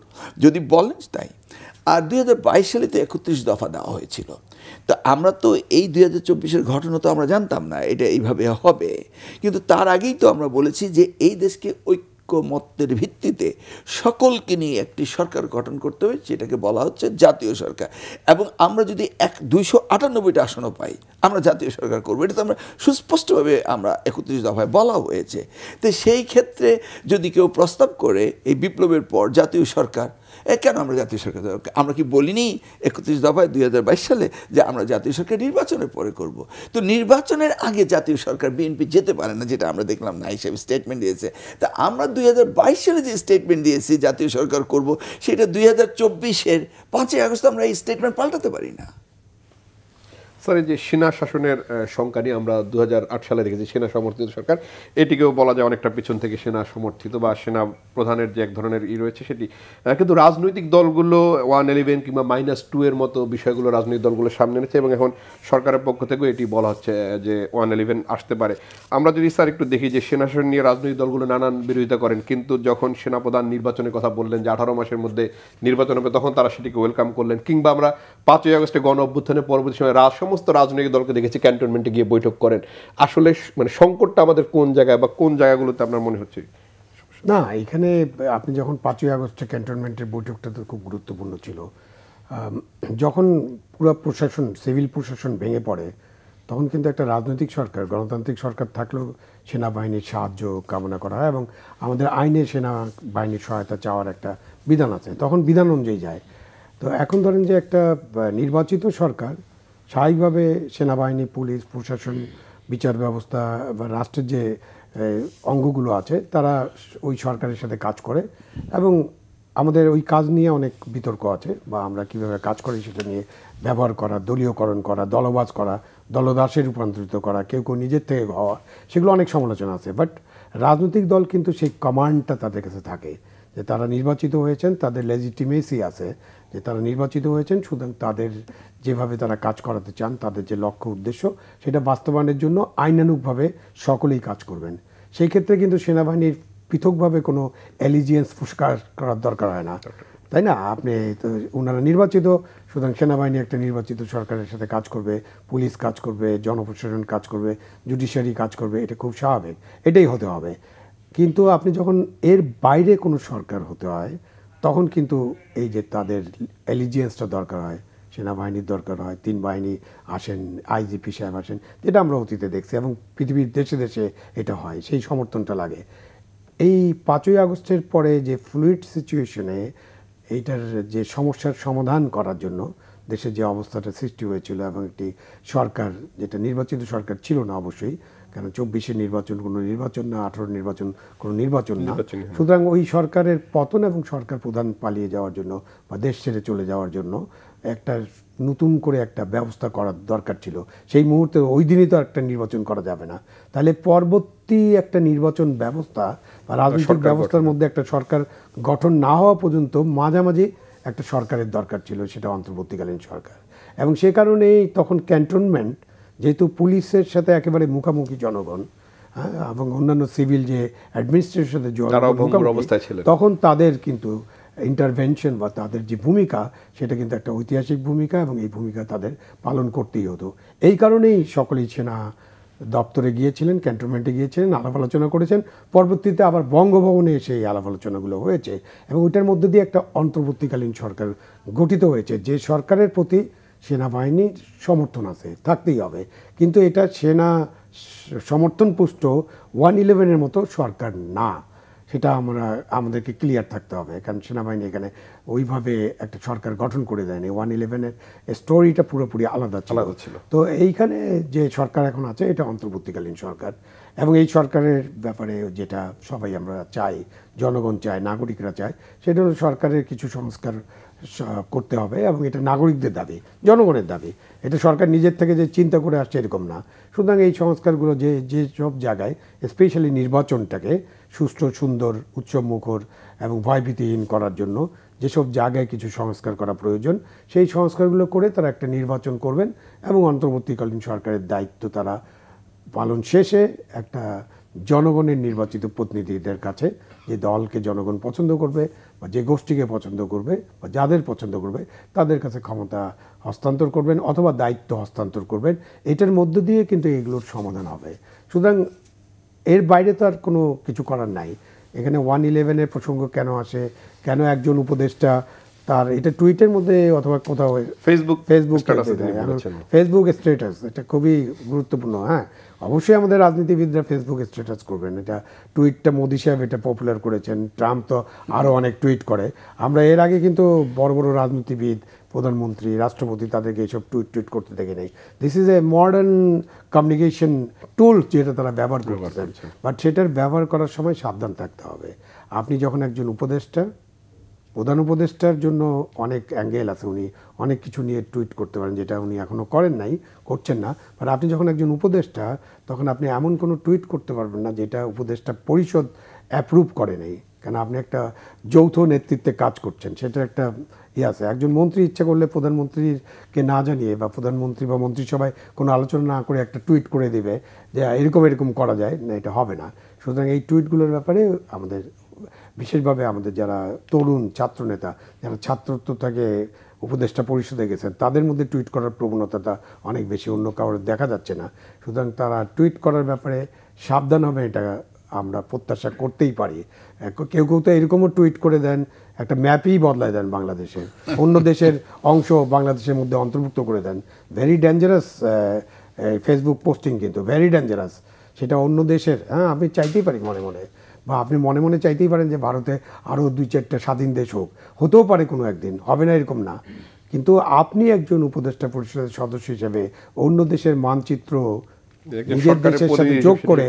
[SPEAKER 3] যদি বলেন তাই। আর 2022 সালে তো 31 দফা দেওয়া হয়েছিল। তো আমরা তো এই 2024-এর ঘটনা তো আমরা জানতাম না এটা এইভাবে হবে, কিন্তু তার আগেই তো আমরা বলেছি যে এই দেশকে ঐক্যমত্যের ভিত্তিতে সকলকে নিয়ে একটি সরকার গঠন করতে হবে, যেটাকে বলা হচ্ছে জাতীয় সরকার। এবং আমরা যদি 298টা আসনও পাই, আমরা জাতীয় সরকার করবো, এটা তো আমরা সুস্পষ্টভাবে আমরা 31 দফায় বলা হয়েছে। তো সেই ক্ষেত্রে যদি কেউ প্রস্তাব করে এই বিপ্লবের পর জাতীয় সরকার, কেন আমরা জাতীয় সরকার, আমরা কি বলিনি 31 দফায় 2022 সালে যে আমরা জাতীয় সরকার নির্বাচনের পরে করব? তো নির্বাচনের আগে জাতীয় সরকার বিএনপি যেতে পারে না, যেটা আমরা দেখলাম না হিসেবে স্টেটমেন্ট দিয়েছে। তা আমরা 2022 সালে যে স্টেটমেন্ট দিয়েছি জাতীয় সরকার করব, সেটা 2024-এর 5ই আগস্ট আমরা এই স্টেটমেন্ট পাল্টাতে পারি না।
[SPEAKER 1] স্যার, এই যে সেনা শাসনের সংখ্যা নিয়ে আমরা 2008 সালে দেখেছি সেনা সমর্থিত সরকার, এটিকেও বলা যায় অনেকটা পিছন থেকে সেনা সমর্থিত বা সেনা প্রধানের যে এক ধরনের রয়েছে সেটি। কিন্তু রাজনৈতিক দলগুলো 111 কিংবা -2 এর মতো বিষয়গুলো রাজনৈতিক দলগুলো সামনে এনেছে, এবং এখন সরকারের পক্ষ থেকেও এটি বলা হচ্ছে যে 111 আসতে পারে। আমরা যদি স্যার একটু দেখি যে সেনা শাসন নিয়ে রাজনৈতিক দলগুলো নানান বিরোধিতা করেন, কিন্তু যখন সেনাপ্রধান নির্বাচনের কথা বললেন যে 18 মাসের মধ্যে নির্বাচন হবে, তখন তারা সেটিকে ওয়েলকাম করলেন। কিংবা আমরা 5ই আগস্টে গণ অভ্যুত্থানের পরবর্তী সময় সমস্ত রাজনৈতিক দলকে দেখেছি ক্যান্টনমেন্টে গিয়ে বৈঠক করেন। আসলে মানে সংকটটা আমাদের কোন জায়গায় বা কোন জায়গাগুলোতে আপনার মনে হচ্ছে?
[SPEAKER 2] না, এখানে আপনি যখন 5ই আগস্টে ক্যান্টনমেন্টের বৈঠকটা তো খুব গুরুত্বপূর্ণ ছিল। যখন পুরো প্রশাসন, সিভিল প্রশাসন ভেঙে পড়ে, তখন কিন্তু একটা রাজনৈতিক সরকার, গণতান্ত্রিক সরকার থাকলেও সেনাবাহিনীর সাহায্য কামনা করা হয়, এবং আমাদের আইনে সেনাবাহিনীর সহায়তা চাওয়ার একটা বিধান আছে, তখন বিধান অনুযায়ী যায়। তো এখন ধরেন যে একটা নির্বাচিত সরকার স্বাভাবিকভাবে সেনাবাহিনী, পুলিশ, প্রশাসন, বিচার ব্যবস্থা বা রাষ্ট্রের যে অঙ্গগুলো আছে তারা ওই সরকারের সাথে কাজ করে, এবং আমাদের ওই কাজ নিয়ে অনেক বিতর্ক আছে, বা আমরা কীভাবে কাজ করি সেটা নিয়ে ব্যবহার করা, দলীয়করণ করা, দলবাজ করা, দলদাসে রূপান্তরিত করা, কেউ কেউ নিজের থেকে হওয়া, সেগুলো অনেক সমালোচনা আছে। বাট রাজনৈতিক দল কিন্তু সেই কমান্ডটা তাদের কাছে থাকে যে তারা নির্বাচিত হয়েছেন, তাদের লেজিটিমেসি আছে যে তারা নির্বাচিত হয়েছেন, সুতরাং তাদের যেভাবে তারা কাজ করাতে চান, তাদের যে লক্ষ্য উদ্দেশ্য, সেটা বাস্তবায়নের জন্য আইনানুগভাবে সকলেই কাজ করবেন। সেই ক্ষেত্রে কিন্তু সেনাবাহিনীর পৃথকভাবে কোনো অ্যালিজিয়েন্স পুরস্কার করার দরকার হয় না, তাই না? আপনি তো ওনারা নির্বাচিত, সুতরাং সেনাবাহিনী একটা নির্বাচিত সরকারের সাথে কাজ করবে, পুলিশ কাজ করবে, জনপ্রশাসন কাজ করবে, জুডিশিয়ারি কাজ করবে, এটা খুব স্বাভাবিক, এটাই হতে হবে। কিন্তু আপনি যখন এর বাইরে কোনো সরকার হতে হয়, তখন কিন্তু এই যে তাদের অ্যালিজিয়েন্সটা দরকার হয়, সেনাবাহিনীর দরকার হয়, 3 বাহিনী আসেন, আইজিপি সাহেব আসেন, যেটা আমরা অতীতে দেখছি এবং পৃথিবীর দেশে দেশে এটা হয়, সেই সমর্থনটা লাগে। এই 5ই আগস্টের পরে যে ফ্লুইড সিচুয়েশনে এইটার যে সমস্যার সমাধান করার জন্য দেশের যে অবস্থাটা সৃষ্টি হয়েছিল, এবং একটি সরকার যেটা নির্বাচিত সরকার ছিল না অবশ্যই, কারণ 24-এর নির্বাচন কোনো নির্বাচন না, 18-এর নির্বাচন কোনো নির্বাচন না, সুতরাং ওই সরকারের পতন এবং সরকার প্রধান পালিয়ে যাওয়ার জন্য বা দেশ ছেড়ে চলে যাওয়ার জন্য একটা নতুন করে একটা ব্যবস্থা করার দরকার ছিল। সেই মুহূর্তে ওই দিনই তো একটা নির্বাচন করা যাবে না, তাহলে পরবর্তী একটা নির্বাচন ব্যবস্থা বা রাজনৈতিক ব্যবস্থার মধ্যে একটা সরকার গঠন না হওয়া পর্যন্ত মাঝামাঝি একটা সরকারের দরকার ছিল, সেটা অন্তর্বর্তীকালীন সরকার। এবং সে কারণেই তখন ক্যান্টনমেন্ট, যেহেতু পুলিশের সাথে একেবারে মুখামুখি জনগণ, এবং অন্যান্য সিভিল যে অ্যাডমিনিস্ট্রেশনের সাথে মুখামুখি, তখন তাদের কিন্তু ইন্টারভেনশন বা তাদের যে ভূমিকা, সেটা কিন্তু একটা ঐতিহাসিক ভূমিকা এবং এই ভূমিকা তাদের পালন করতেই হতো। এই কারণেই সকলেই সেনা দপ্তরে গিয়েছিলেন, ক্যান্টনমেন্টে গিয়েছিলেন, আলাপ আলোচনা করেছেন। পরবর্তীতে আবার বঙ্গভবনে এসে এই আলাপ আলোচনাগুলো হয়েছে এবং ওইটার মধ্যে দিয়ে একটা অন্তর্বর্তীকালীন সরকার গঠিত হয়েছে, যে সরকারের প্রতি সেনাবাহিনীর সমর্থন আছে, থাকতেই হবে। কিন্তু এটা সেনা সমর্থন পুষ্ট 111-এর মতো সরকার না, সেটা আমাদেরকে ক্লিয়ার থাকতে হবে। কারণ সেনাবাহিনী এখানে ওইভাবে একটা সরকার গঠন করে দেয়নি। 111-এর স্টোরিটা পুরোপুরি আলাদা ছিল। তো এইখানে যে সরকার এখন আছে এটা অন্তর্বর্তীকালীন সরকার, এবং এই সরকারের ব্যাপারে যেটা সবাই আমরা চাই, জনগণ চায়, নাগরিকরা চায়, সেটা হলো সরকারের কিছু সংস্কার করতে হবে এবং এটা নাগরিকদের দাবি, জনগণের দাবি। এটা সরকার নিজের থেকে যে চিন্তা করে আসছে এরকম না। সুতরাং এই সংস্কারগুলো যে সব জায়গায়, স্পেশালি নির্বাচনটাকে সুষ্ঠু, সুন্দর, উৎসবমুখর এবং ভয়ভীতিহীন করার জন্য যেসব জায়গায় কিছু সংস্কার করা প্রয়োজন, সেই সংস্কারগুলো করে তারা একটা নির্বাচন করবেন এবং অন্তর্বর্তীকালীন সরকারের দায়িত্ব তারা পালন শেষে একটা জনগণের নির্বাচিত প্রতিনিধিদের কাছে, যে দলকে জনগণ পছন্দ করবে বা যে গোষ্ঠীকে পছন্দ করবে বা যাদের পছন্দ করবে, তাদের কাছে ক্ষমতা হস্তান্তর করবেন অথবা দায়িত্ব হস্তান্তর করবেন। এটার মধ্য দিয়ে কিন্তু এগুলোর সমাধান হবে। সুতরাং এর বাইরে তো আর কোনো কিছু করার নাই। এখানে 111-এর প্রসঙ্গ কেন আসে, কেন একজন উপদেষ্টা তার, এটা টুইটের মধ্যে অথবা কোথাও ফেসবুক স্ট্যাটাস, এটা খুবই গুরুত্বপূর্ণ। হ্যাঁ, অবশ্যই আমাদের রাজনীতিবিদরা ফেসবুক স্ট্যাটাস করবেন, এটা টুইটটা মোদি সাহেব এটা পপুলার করেছেন, ট্রাম্প তো আরও অনেক টুইট করে। আমরা এর আগে কিন্তু বড় বড় রাজনীতিবিদ, প্রধানমন্ত্রী, রাষ্ট্রপতি, তাদেরকে এইসব টুইট করতে দেখে নেই। This is a modern communication টুল যেটা তারা ব্যবহার করতেছেন, বাট সেটার ব্যবহার করার সময় সাবধান থাকতে হবে। আপনি যখন একজন উপদেষ্টা, প্রধান উপদেষ্টার জন্য অনেক অ্যাঙ্গেল আছে, উনি অনেক কিছু নিয়ে টুইট করতে পারেন, যেটা উনি এখনও করেন নাই, করছেন না। বাট আপনি যখন একজন উপদেষ্টা, তখন আপনি এমন কোনো টুইট করতে পারবেন না যেটা উপদেষ্টা পরিষদ অ্যাপ্রুভ করে নেই, কেন আপনি একটা যৌথ নেতৃত্বে কাজ করছেন, সেটার একটা আছে। একজন মন্ত্রী ইচ্ছা করলে প্রধানমন্ত্রীকে না জানিয়ে বা প্রধানমন্ত্রী বা মন্ত্রিসভায় কোনো আলোচনা না করে একটা টুইট করে দিবে যে এরকম করা যায় না, এটা হবে না। সুতরাং এই টুইটগুলোর ব্যাপারে আমাদের বিশেষভাবে আমাদের যারা তরুণ ছাত্রনেতা, যারা ছাত্রত্ব থেকে উপদেষ্টা পরিষদে গেছেন, তাদের মধ্যে টুইট করার প্রবণতাটা অনেক বেশি, অন্য কারোর দেখা যাচ্ছে না। সুতরাং তারা টুইট করার ব্যাপারে সাবধান হবে, এটা আমরা প্রত্যাশা করতেই পারি। কেউ তো এরকমও টুইট করে দেন, একটা ম্যাপই বদলায় দেন বাংলাদেশের, অন্য দেশের অংশ বাংলাদেশের মধ্যে অন্তর্ভুক্ত করে দেন। ভেরি ডেঞ্জারাস ফেসবুক পোস্টিং, কিন্তু ভেরি ডেঞ্জারাস। সেটা অন্য দেশের, হ্যাঁ, আপনি চাইতেই পারি মনে মনে, বা আপনি মনে মনে চাইতেই পারেন যে ভারতে আরও 2-4টা স্বাধীন দেশ হোক, হতেও পারে কোনো একদিন, হবে না এরকম না। কিন্তু আপনি একজন উপদেষ্টা পরিষদের সদস্য হিসেবে অন্য দেশের মানচিত্র নিজের দেশের সাথে যোগ করে,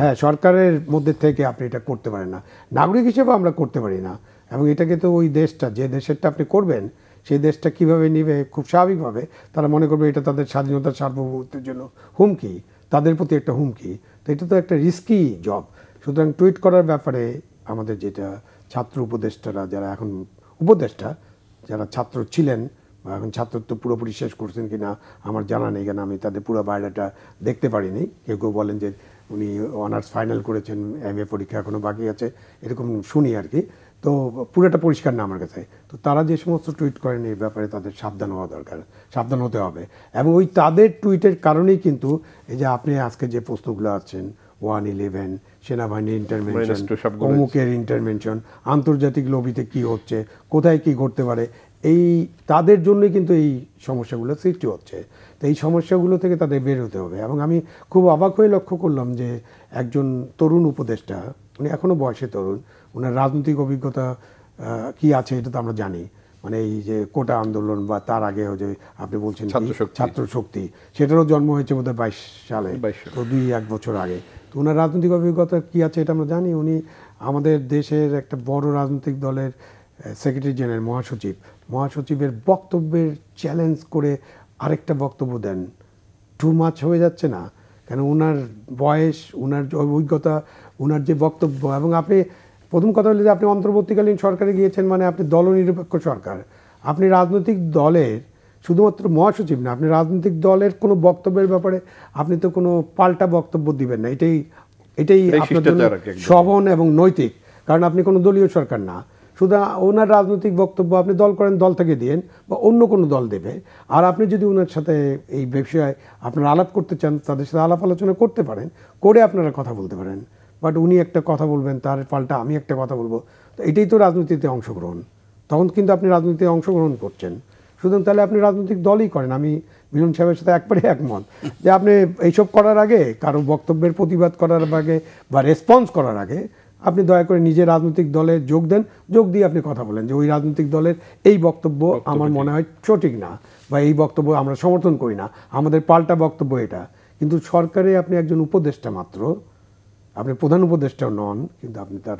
[SPEAKER 2] হ্যাঁ, সরকারের মধ্যে থেকে আপনি এটা করতে পারেন না। নাগরিক হিসেবে আমরা করতে পারি না। এবং এটাকে তো ওই দেশটা, যে দেশেরটা আপনি করবেন, সেই দেশটা কীভাবে নিবে, খুব স্বাভাবিকভাবে তারা মনে করবে এটা তাদের স্বাধীনতার সার্বভৌমত্বের জন্য হুমকি, তাদের প্রতি একটা হুমকি। তো এটা তো একটা রিস্কি জব। সুতরাং টুইট করার ব্যাপারে আমাদের যেটা ছাত্র উপদেষ্টারা, যারা এখন উপদেষ্টা, যারা ছাত্র ছিলেন বা এখন ছাত্রত্ব পুরোপুরি শেষ করছেন কিনা আমার জানা নেই, কেন আমি তাদের পুরো বায়োডাটা দেখতে পারিনি। কেউ কেউ বলেন যে উনি অনার্স ফাইনাল করেছেন, MA পরীক্ষা এখনও বাকি আছে, এরকম শুনি আর কি। তো পুরোটা পরিষ্কার না আমার কাছে। তো তারা যে সমস্ত টুইট করেন এই ব্যাপারে তাদের সাবধান হওয়া দরকার, সাবধান হতে হবে। এবং ওই তাদের টুইটের কারণেই কিন্তু এই যে আপনি আজকে যে প্রশ্নগুলো আছেন, 111, সেনাবাহিনীর ইন্টারভেনশন, অমুকের ইন্টারভেনশন, আন্তর্জাতিক লবিতে কি হচ্ছে, কোথায় কি ঘটতে পারে, এই তাদের জন্যই কিন্তু এই সমস্যাগুলো সৃষ্টি হচ্ছে। তো এই সমস্যাগুলো থেকে তাদের বের হতে হবে। এবং আমি খুব অবাক হয়ে লক্ষ্য করলাম যে একজন তরুণ উপদেষ্টা, উনি এখনও বয়সে তরুণ, ওনার রাজনৈতিক অভিজ্ঞতা কি আছে এটা তো আমরা জানি, মানে এই যে কোটা আন্দোলন বা তার আগে যে আপনি বলছেন ছাত্র শক্তি, সেটারও জন্ম হয়েছে বোধহয় 22 সালে, তো 2-1 বছর আগে। তো ওনার রাজনৈতিক অভিজ্ঞতা কী আছে এটা আমরা জানি। উনি আমাদের দেশের একটা বড় রাজনৈতিক দলের সেক্রেটারি জেনারেল, মহাসচিবের বক্তব্যের চ্যালেঞ্জ করে আরেকটা বক্তব্য দেন। টু মাচ হয়ে যাচ্ছে না? কেন ওনার বয়স, ওনার অভিজ্ঞতা, ওনার যে বক্তব্য। এবং আপনি প্রথম কথা হলো যে আপনি অন্তর্বর্তীকালীন সরকারে গিয়েছেন, মানে আপনি দলনিরপেক্ষ সরকার। আপনি রাজনৈতিক দলের, শুধুমাত্র মহাসচিব না, আপনি রাজনৈতিক দলের কোনো বক্তব্যের ব্যাপারে আপনি তো কোনো পাল্টা বক্তব্য দিবেন না। এটাই আপনার জন্য শোভন এবং নৈতিক, কারণ আপনি কোনো দলীয় সরকার না। শুধু ওনার রাজনৈতিক বক্তব্য আপনি দল করেন, দল থেকে দিয়েন বা অন্য কোনো দল দেবে। আর আপনি যদি ওনার সাথে এই বিষয়ে আপনারা আলাপ করতে চান, তাদের সাথে আলাপ আলোচনা করতে পারেন, করে আপনারা কথা বলতে পারেন। বাট উনি একটা কথা বলবেন, তার পাল্টা আমি একটা কথা বলবো, তো এটাই তো রাজনীতিতে অংশগ্রহণ। তখন কিন্তু আপনি রাজনীতিতে অংশগ্রহণ করছেন। সুতরাং তাহলে আপনি রাজনৈতিক দলই করেন। আমি মিলন সাহেবের সাথে একবারে একমত যে আপনি এইসব করার আগে, কারো বক্তব্যের প্রতিবাদ করার আগে বা রেসপন্স করার আগে আপনি দয়া করে নিজের রাজনৈতিক দলে যোগ দেন, যোগ দিয়ে আপনি কথা বলেন যে ওই রাজনৈতিক দলের এই বক্তব্য আমার মনে হয় সঠিক না, বা এই বক্তব্য আমরা সমর্থন করি না, আমাদের পাল্টা বক্তব্য এটা। কিন্তু সরকারে আপনি একজন উপদেষ্টা মাত্র, আপনি প্রধান উপদেষ্টাও নন, কিন্তু আপনি তার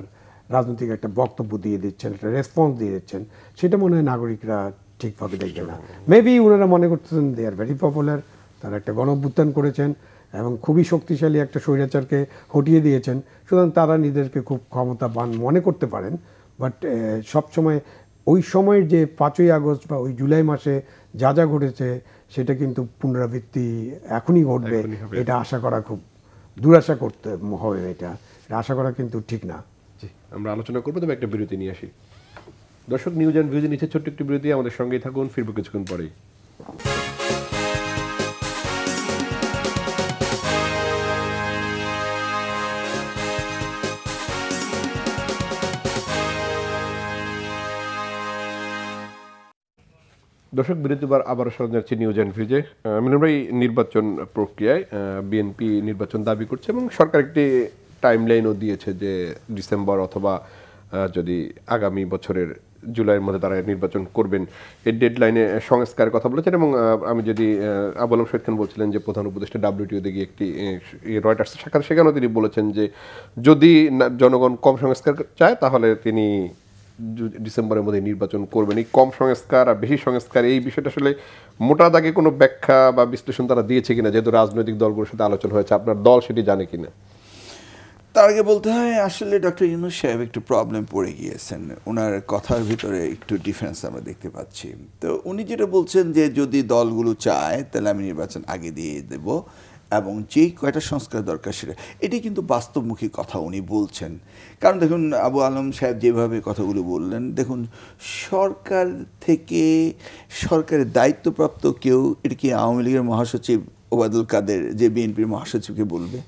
[SPEAKER 2] রাজনৈতিক একটা বক্তব্য দিয়ে দিচ্ছেন, একটা রেসপন্স দিয়ে দিচ্ছেন, সেটা মনে হয় নাগরিকরা ঠিকভাবে দেখবে না। মেবি ওনারা মনে করতেছেন দে আর ভেরি পপুলার, তারা একটা গণঅভ্যুত্থান করেছেন এবং খুবই শক্তিশালী একটা স্বৈরাচারকে হটিয়ে দিয়েছেন, সুতরাং তারা নিজেদেরকে খুব ক্ষমতাবান মনে করতে পারেন। বাট সবসময় ওই সময়ের যে 5ই আগস্ট বা ওই জুলাই মাসে যা যা ঘটেছে সেটা কিন্তু পুনরাবৃত্তি এখনই ঘটবে, এটা আশা করা খুব দুরাশা করতে হবে। এটা আশা করা কিন্তু ঠিক না।
[SPEAKER 1] জি, আমরা আলোচনা করবো, তবে একটা বিরতি নিয়ে আসি। দর্শক, নিউজ অ্যান্ড ভিউজের নিচে ছোট্ট একটি বিরতি, আমাদের সঙ্গেই থাকুন, ফিরবো কিছুক্ষণ পরেই। দর্শক, বিরতিবার আবারও স্বাগত জানাচ্ছি নিউজ অ্যান্ড ভিউজে। মিলন ভাই, নির্বাচন প্রক্রিয়ায় বিএনপি নির্বাচন দাবি করছে এবং সরকার একটি টাইমলাইনও দিয়েছে যে ডিসেম্বর অথবা যদি আগামী বছরের জুলাইয়ের মধ্যে তারা নির্বাচন করবেন। এই ডেডলাইনে সংস্কারের কথা বলেছেন এবং আমি যদি আবু আলম শহীদ খান বলছিলেন যে প্রধান উপদেষ্টা WTO-তে গিয়ে একটি রয়টার্সের সাক্ষাৎ, সেখানেও তিনি বলেছেন যে যদি জনগণ কম সংস্কার চায় তাহলে তিনি ডিসেম্বরের মধ্যে নির্বাচন করবেন। এই কম সংস্কার আর বেশি সংস্কার, এই বিষয়টা আসলে মোটা দাগে কোনো ব্যাখ্যা বা বিশ্লেষণ তারা দিয়েছে কিনা, যেহেতু রাজনৈতিক দলগুলোর সাথে আলোচনা হয়েছে, আপনার দল সেটি জানে কিনা?
[SPEAKER 3] তার আগে বলতে হয় আসলে ডক্টর ইউনূস সাহেব একটু প্রবলেম পড়ে গিয়েছেন, ওনার কথার ভিতরে একটু ডিফারেন্স আমরা দেখতে পাচ্ছি। তো উনি যেটা বলছেন যে যদি দলগুলো চায় তাহলে আমি নির্বাচন আগে দিয়ে দেব, এবং যেই কয়টা সংস্কার দরকার সেটা, এটি কিন্তু বাস্তবমুখী কথা উনি বলছেন। কারণ দেখুন, আবু আলম সাহেব যেভাবে কথাগুলো বললেন, দেখুন সরকার থেকে সরকারের দায়িত্বপ্রাপ্ত কেউ এটা কি আওয়ামী লীগের মহাসচিব ওবায়দুল কাদের যে বিএনপির মহাসচিবকে বলবে?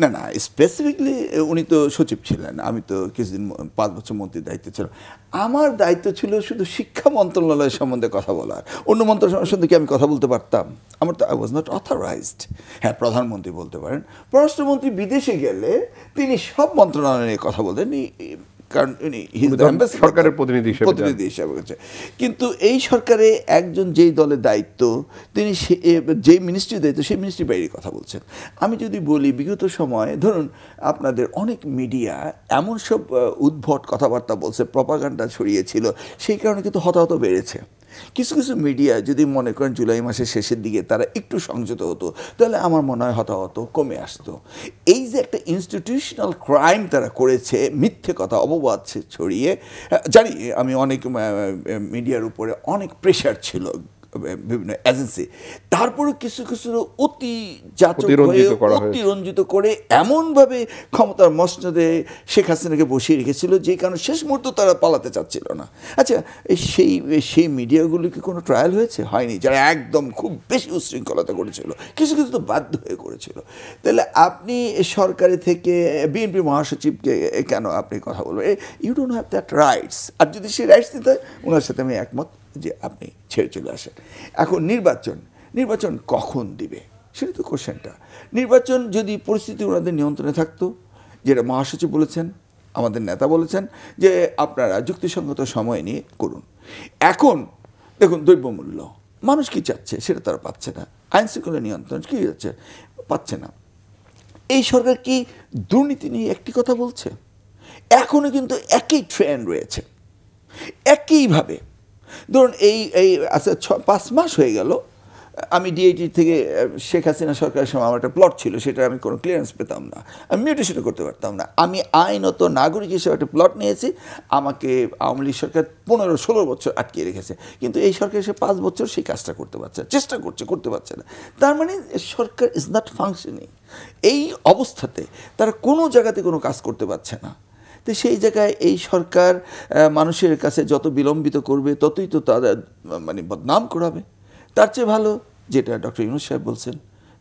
[SPEAKER 3] না না, স্পেসিফিকলি উনি তো সচিব ছিলেন, আমি তো কিছুদিন 5 বছর মন্ত্রীর দায়িত্ব ছিল। আমার দায়িত্ব ছিল শুধু শিক্ষা মন্ত্রণালয় সম্বন্ধে কথা বলার, অন্য মন্ত্রণালয় সম্বন্ধে কি আমি কথা বলতে পারতাম? আমার তো আই ওয়াজ নট অথরাইজড। হ্যাঁ, প্রধানমন্ত্রী বলতে পারেন, পররাষ্ট্রমন্ত্রী বিদেশে গেলে তিনি সব মন্ত্রণালয় নিয়ে কথা বলতেন, কারণ উনি
[SPEAKER 1] সরকারের প্রতিনিধি
[SPEAKER 3] হিসাবে হচ্ছে। কিন্তু এই সরকারে একজন যেই দলের দায়িত্ব, তিনি যেই মিনিস্ট্রির দায়িত্ব সেই মিনিস্ট্রির বাইরে কথা বলছেন। আমি যদি বলি, বিগত সময়ে ধরুন আপনাদের অনেক মিডিয়া এমন সব উদ্ভট কথাবার্তা বলছে, প্রপাগান্ডা ছড়িয়েছিল, সেই কারণে কিন্তু হতাহত বেড়েছে। কিছু কিছু মিডিয়া যদি মনে করেন জুলাই মাসের শেষের দিকে তারা একটু সংযত হতো, তাহলে আমার মনে হয় হতাহত কমে আসতো। এই যে একটা ইনস্টিটিউশনাল ক্রাইম তারা করেছে, মিথ্যে কথা অপবাদ ছড়িয়ে, জানি আমি অনেক মিডিয়ার উপরে অনেক প্রেশার ছিল বিভিন্ন এজেন্সি, তারপরে কিছু কিছু অতিরঞ্জিত করে এমনভাবে ক্ষমতার মসনদে শেখ হাসিনাকে বসিয়ে রেখেছিল, যে কারণে শেষ মুহূর্তে তারা পালাতে চাচ্ছিল না। আচ্ছা, সেই মিডিয়াগুলো কি কোনো ট্রায়াল হয়েছে? হয়নি। যারা একদম খুব বেশি উচ্ছৃঙ্খলতা করেছিল, কিছু কিছু তো বাধ্য হয়ে করেছিল। তাহলে আপনি সরকারি থেকে বিএনপি মহাসচিবকে কেন আপনি কথা বলবেন? You don't have that rights. আর যদি সেই রাইটস দিতে হয়, ওনার সাথে আমি একমত যে আপনি ছেড়ে চলে আসেন। এখন নির্বাচন কখন দিবে সেটা তো কোশ্চেনটা। নির্বাচন যদি পরিস্থিতি ওনাদের নিয়ন্ত্রণে থাকতো, যেটা মহাসচিব বলেছেন, আমাদের নেতা বলেছেন যে আপনারা যুক্তিসঙ্গত সময় নিয়ে করুন। এখন দেখুন, দ্রব্যমূল্য মানুষ কি চাচ্ছে সেটা তারা পাচ্ছে না, আইন শৃঙ্খলা নিয়ন্ত্রণ কি যাচ্ছে পাচ্ছে না। এই সরকার কি দুর্নীতি নিয়ে একটি কথা বলছে? এখনও কিন্তু একই ট্রেন্ড রয়েছে, একইভাবে। ধরুন আচ্ছা 5 মাস হয়ে গেল, আমি ডিআইটি থেকে শেখ হাসিনা সরকারের সময় আমার একটা প্লট ছিল, সেটা আমি কোনো ক্লিয়ারেন্স পেতাম না, আমি মিউটেশনও করতে পারতাম না। আমি আইনত নাগরিক হিসেবে একটা প্লট নিয়েছি, আমাকে আওয়ামী লীগ সরকার 15-16 বছর আটকে রেখেছে, কিন্তু এই সরকার এসে 5 বছর সেই কাজটা করতে পারছে, চেষ্টা করতে পারছে না। তার মানে সরকার ইজ নট ফাংশনিং। এই অবস্থাতে তারা কোনো জায়গাতে কোনো কাজ করতে পারছে না। তো তো সেই জায়গায় এই সরকার মানুষের কাছে যত বিলম্বিত করবে ততই তো তাদের মানে বদনাম করাবে। তার চেয়ে ভালো যেটা ডক্টর ইউনূস সাহেব বলছেন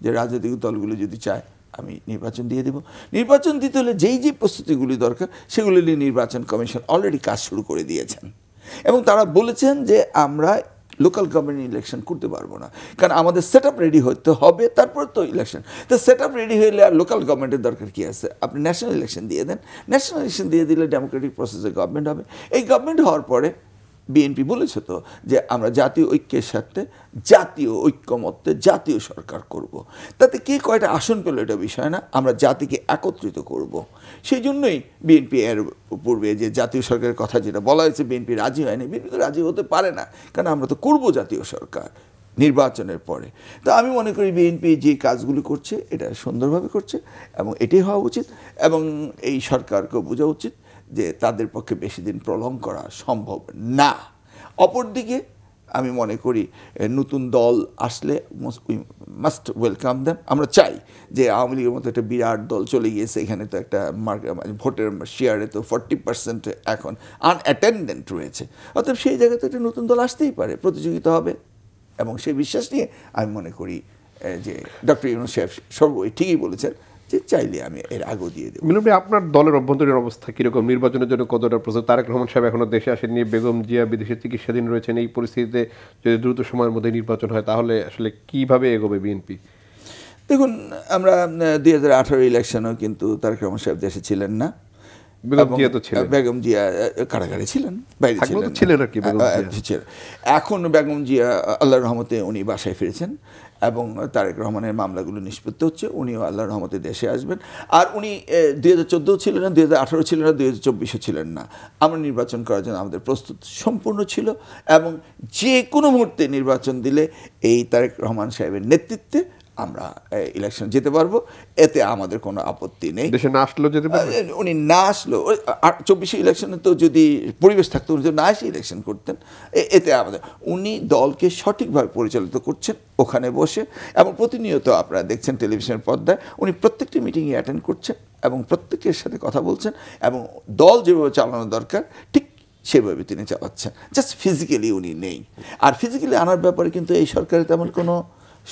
[SPEAKER 3] যে রাজনৈতিক দলগুলো যদি চায় আমি নির্বাচন দিয়ে দেব। নির্বাচন দিতে হলে যেই প্রস্তুতিগুলি দরকার সেগুলি নিয়ে নির্বাচন কমিশন অলরেডি কাজ শুরু করে দিয়েছেন এবং তারা বলেছেন যে আমরা লোকাল গভর্নমেন্ট ইলেকশন করতে পারবো না, কারণ আমাদের সেট আপ রেডি হতে হবে, তারপর তো ইলেকশন। তো সেট আপ রেডি হলে আর লোকাল গভর্নমেন্টের দরকার কী আছে? আপনি ন্যাশনাল ইলেকশন দিয়ে দেন, ন্যাশনাল ইলেকশন দিয়ে দিলে ডেমোক্রেটিক প্রসেসে গভর্নমেন্ট হবে। এই গভর্নমেন্ট হওয়ার পরে বিএনপি বলেছে তো যে আমরা জাতীয় ঐক্যের সাথে জাতীয় ঐক্যমত্যে জাতীয় সরকার করব। তাতে কে কয়টা আসন পেল এটা বিষয় না, আমরা জাতিকে একত্রিত করব। সেই জন্যই বিএনপি এর পূর্বে যে জাতীয় সরকারের কথা যেটা বলা হয়েছে বিএনপি রাজি হয়নি, বিএনপি তো রাজি হতে পারে না, কারণ আমরা তো করব জাতীয় সরকার নির্বাচনের পরে। তো আমি মনে করি বিএনপি যে কাজগুলি করছে এটা সুন্দরভাবে করছে এবং এটাই হওয়া উচিত এবং এই সরকারকেও বোঝা উচিত যে তাদের পক্ষে বেশি দিন প্রলং করা সম্ভব না। অপরদিকে আমি মনে করি নতুন দল আসলে উই মাস্ট ওয়েলকাম দেম। আমরা চাই যে আওয়ামী লীগের মতো একটা বিরাট দল চলে গিয়েছে, এখানে তো একটা ভোটের শেয়ারে তো 40% এখন আনঅ্যাটেন্ডেন্ট রয়েছে। অর্থাৎ সেই জায়গাতে একটা নতুন দল আসতেই পারে, প্রতিযোগিতা হবে এবং সেই বিশ্বাস নিয়ে আমি মনে করি যে ডক্টর ইউনূস সাহেব সর্বই ঠিকই বলেছেন যে চাইলে আমি এর আগেও দিয়ে দেবো।
[SPEAKER 1] মিলন ভাই, আপনার দলের অভ্যন্তরীণ অবস্থা কীরকম? নির্বাচনের জন্য কতটা প্রস্তুত? তারেক রহমান সাহেব এখনো দেশে আসেননি, বেগম জিয়া বিদেশে চিকিৎসাধীন রয়েছেন। এই পরিস্থিতিতে যদি দ্রুত সময়ের মধ্যে নির্বাচন হয় তাহলে আসলে কীভাবে এগোবে বিএনপি?
[SPEAKER 3] দেখুন, আমরা 2018 ইলেকশনেও কিন্তু তারেক রহমান সাহেব দেশে ছিলেন না, বেগম জিয়া কারাগারে ছিলেন, বাইরে ছিলেন। এখন বেগম জিয়া আল্লাহর রহমতে উনি বাসায় ফিরেছেন এবং তারেক রহমানের মামলাগুলো নিষ্পত্তি হচ্ছে, উনিও আল্লাহর রহমতে দেশে আসবেন। আর উনি 2014 ছিলেন না, 2018 ছিলেন না, 2024 ছিলেন না। আমরা নির্বাচন করার জন্য আমাদের প্রস্তুত সম্পূর্ণ ছিল এবং যে কোনো মুহূর্তে নির্বাচন দিলে এই তারেক রহমান সাহেবের নেতৃত্বে আমরা ইলেকশন যেতে পারবো, এতে আমাদের কোনো আপত্তি নেই।
[SPEAKER 1] দেশে না আসলেও যেতে পারবে।
[SPEAKER 3] উনি না আসলেও 24 ইলেকশনে তো যদি পরিবেশ থাকতো উনি তো না এসে ইলেকশন করতেন, এতে আমাদের উনি দলকে সঠিকভাবে পরিচালিত করছেন ওখানে বসে এবং প্রতিনিয়ত আপনারা দেখছেন টেলিভিশনের পর্দায় উনি প্রত্যেকটি মিটিংয়ে অ্যাটেন্ড করছেন এবং প্রত্যেকের সাথে কথা বলছেন এবং দল যেভাবে চালানো দরকার ঠিক সেভাবে তিনি চালাচ্ছেন। জাস্ট ফিজিক্যালি উনি নেই। আর ফিজিক্যালি আনার ব্যাপারে কিন্তু এই সরকারের তেমন কোনো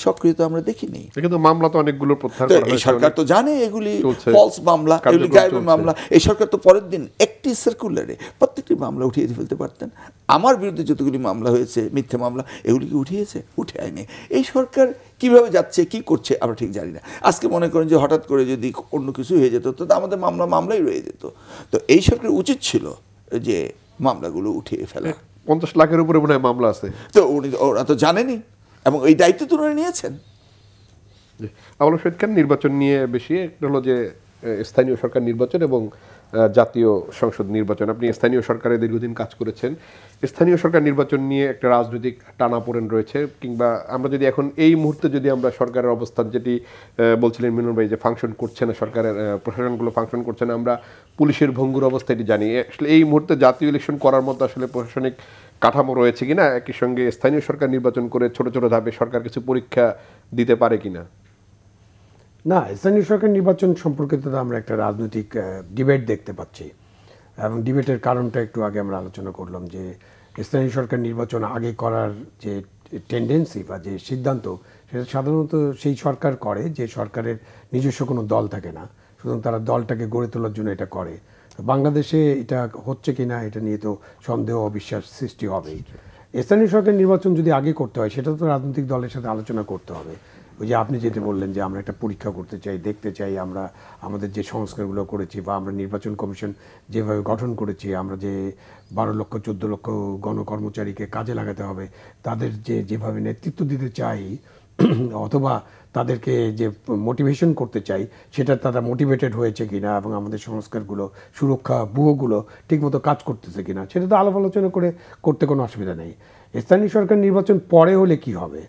[SPEAKER 3] সক্রিয়তা আমরা দেখিনি।
[SPEAKER 1] কিন্তু মামলা তো অনেকগুলো প্রত্যাহার করা হয়েছে।
[SPEAKER 3] এই সরকার তো জানে এগুলি ফলস মামলা, এগুলি গায়েবী মামলা। এই সরকার তো পরের দিন একটি সার্কুলারে প্রত্যেকটি মামলা উঠিয়ে ফেলতে পারতেন। আমার বিরুদ্ধে যতগুলি মামলা হয়েছে মিথ্যে মামলা, এগুলি কি উঠিয়েছে? উঠে আয়নি। এই সরকার কিভাবে যাচ্ছে কি করছে আমরা ঠিক জানি না। আজকে মনে করেন যে হঠাৎ করে যদি অন্য কিছু হয়ে যেত তো আমাদের মামলাই রয়ে যেত। তো এই সরকার উচিত ছিল যে মামলাগুলো উঠিয়ে ফেলা।
[SPEAKER 1] 50 লাখের উপরে মনে হয় মামলা আছে।
[SPEAKER 3] তো ওরা তো জানেনি এবং এই দায়িত্ব তো ওরা নিয়েছেন।
[SPEAKER 1] আবুল শহীদ খান, নির্বাচন নিয়ে বেশি একটা হলো যে স্থানীয় সরকার নির্বাচন এবং জাতীয় সংসদ নির্বাচন। আপনি স্থানীয় সরকারে দীর্ঘদিন কাজ করেছেন, স্থানীয় সরকার নির্বাচন নিয়ে একটা রাজনৈতিক টানাপোড়েন রয়েছে, কিংবা আমরা যদি এখন এই মুহূর্তে যদি আমরা সরকারের অবস্থান যেটি বলছিলেন মিলন ভাই যে ফাংশন করছে না, সরকারের প্রশাসনগুলো ফাংশন করছে না, আমরা পুলিশের ভঙ্গুর অবস্থা এটি জানি। আসলে এই মুহূর্তে জাতীয় ইলেকশন করার মতো আসলে প্রশাসনিক কাঠামো রয়েছে কিনা, একই সঙ্গে স্থানীয় সরকার নির্বাচন করে ছোট ছোট ধাপে সরকার কিছু পরীক্ষা দিতে পারে কিনা?
[SPEAKER 2] না, স্থানীয় সরকার নির্বাচন সম্পর্কে তো আমরা একটা রাজনৈতিক ডিবেট দেখতে পাচ্ছি এবং ডিবেটের কারণটা একটু আগে আমরা আলোচনা করলাম যে স্থানীয় সরকার নির্বাচন আগে করার যে টেন্ডেন্সি বা যে সিদ্ধান্ত সেটা সাধারণত সেই সরকার করে যে সরকারের নিজস্ব কোনো দল থাকে না, সুতরাং তারা দলটাকে গড়ে তোলার জন্য এটা করে। বাংলাদেশে এটা হচ্ছে কি না এটা নিয়ে তো সন্দেহ অবিশ্বাস সৃষ্টি হবেই। স্থানীয় সরকার নির্বাচন যদি আগে করতে হয় সেটা তো রাজনৈতিক দলের সাথে আলোচনা করতে হবে। ওই যে আপনি যেটা বললেন যে আমরা একটা পরীক্ষা করতে চাই, দেখতে চাই আমরা আমাদের যে সংস্কারগুলো করেছি বা আমরা নির্বাচন কমিশন যেভাবে গঠন করেছি, আমরা যে 12 লক্ষ 14 লক্ষ গণকর্মচারীকে কাজে লাগাতে হবে, তাদের যেভাবে নেতৃত্ব দিতে চাই অথবা তাদেরকে যে মোটিভেশন করতে চাই সেটা তারা মোটিভেটেড হয়েছে কিনা এবং আমাদের সংস্কারগুলো সুরক্ষা ব্যুহগুলো ঠিকমতো কাজ করতেছে কিনা সেটা তো আলাপ আলোচনা করে করতে কোনো অসুবিধা নেই। স্থানীয় সরকার নির্বাচন পরে হলে কি হবে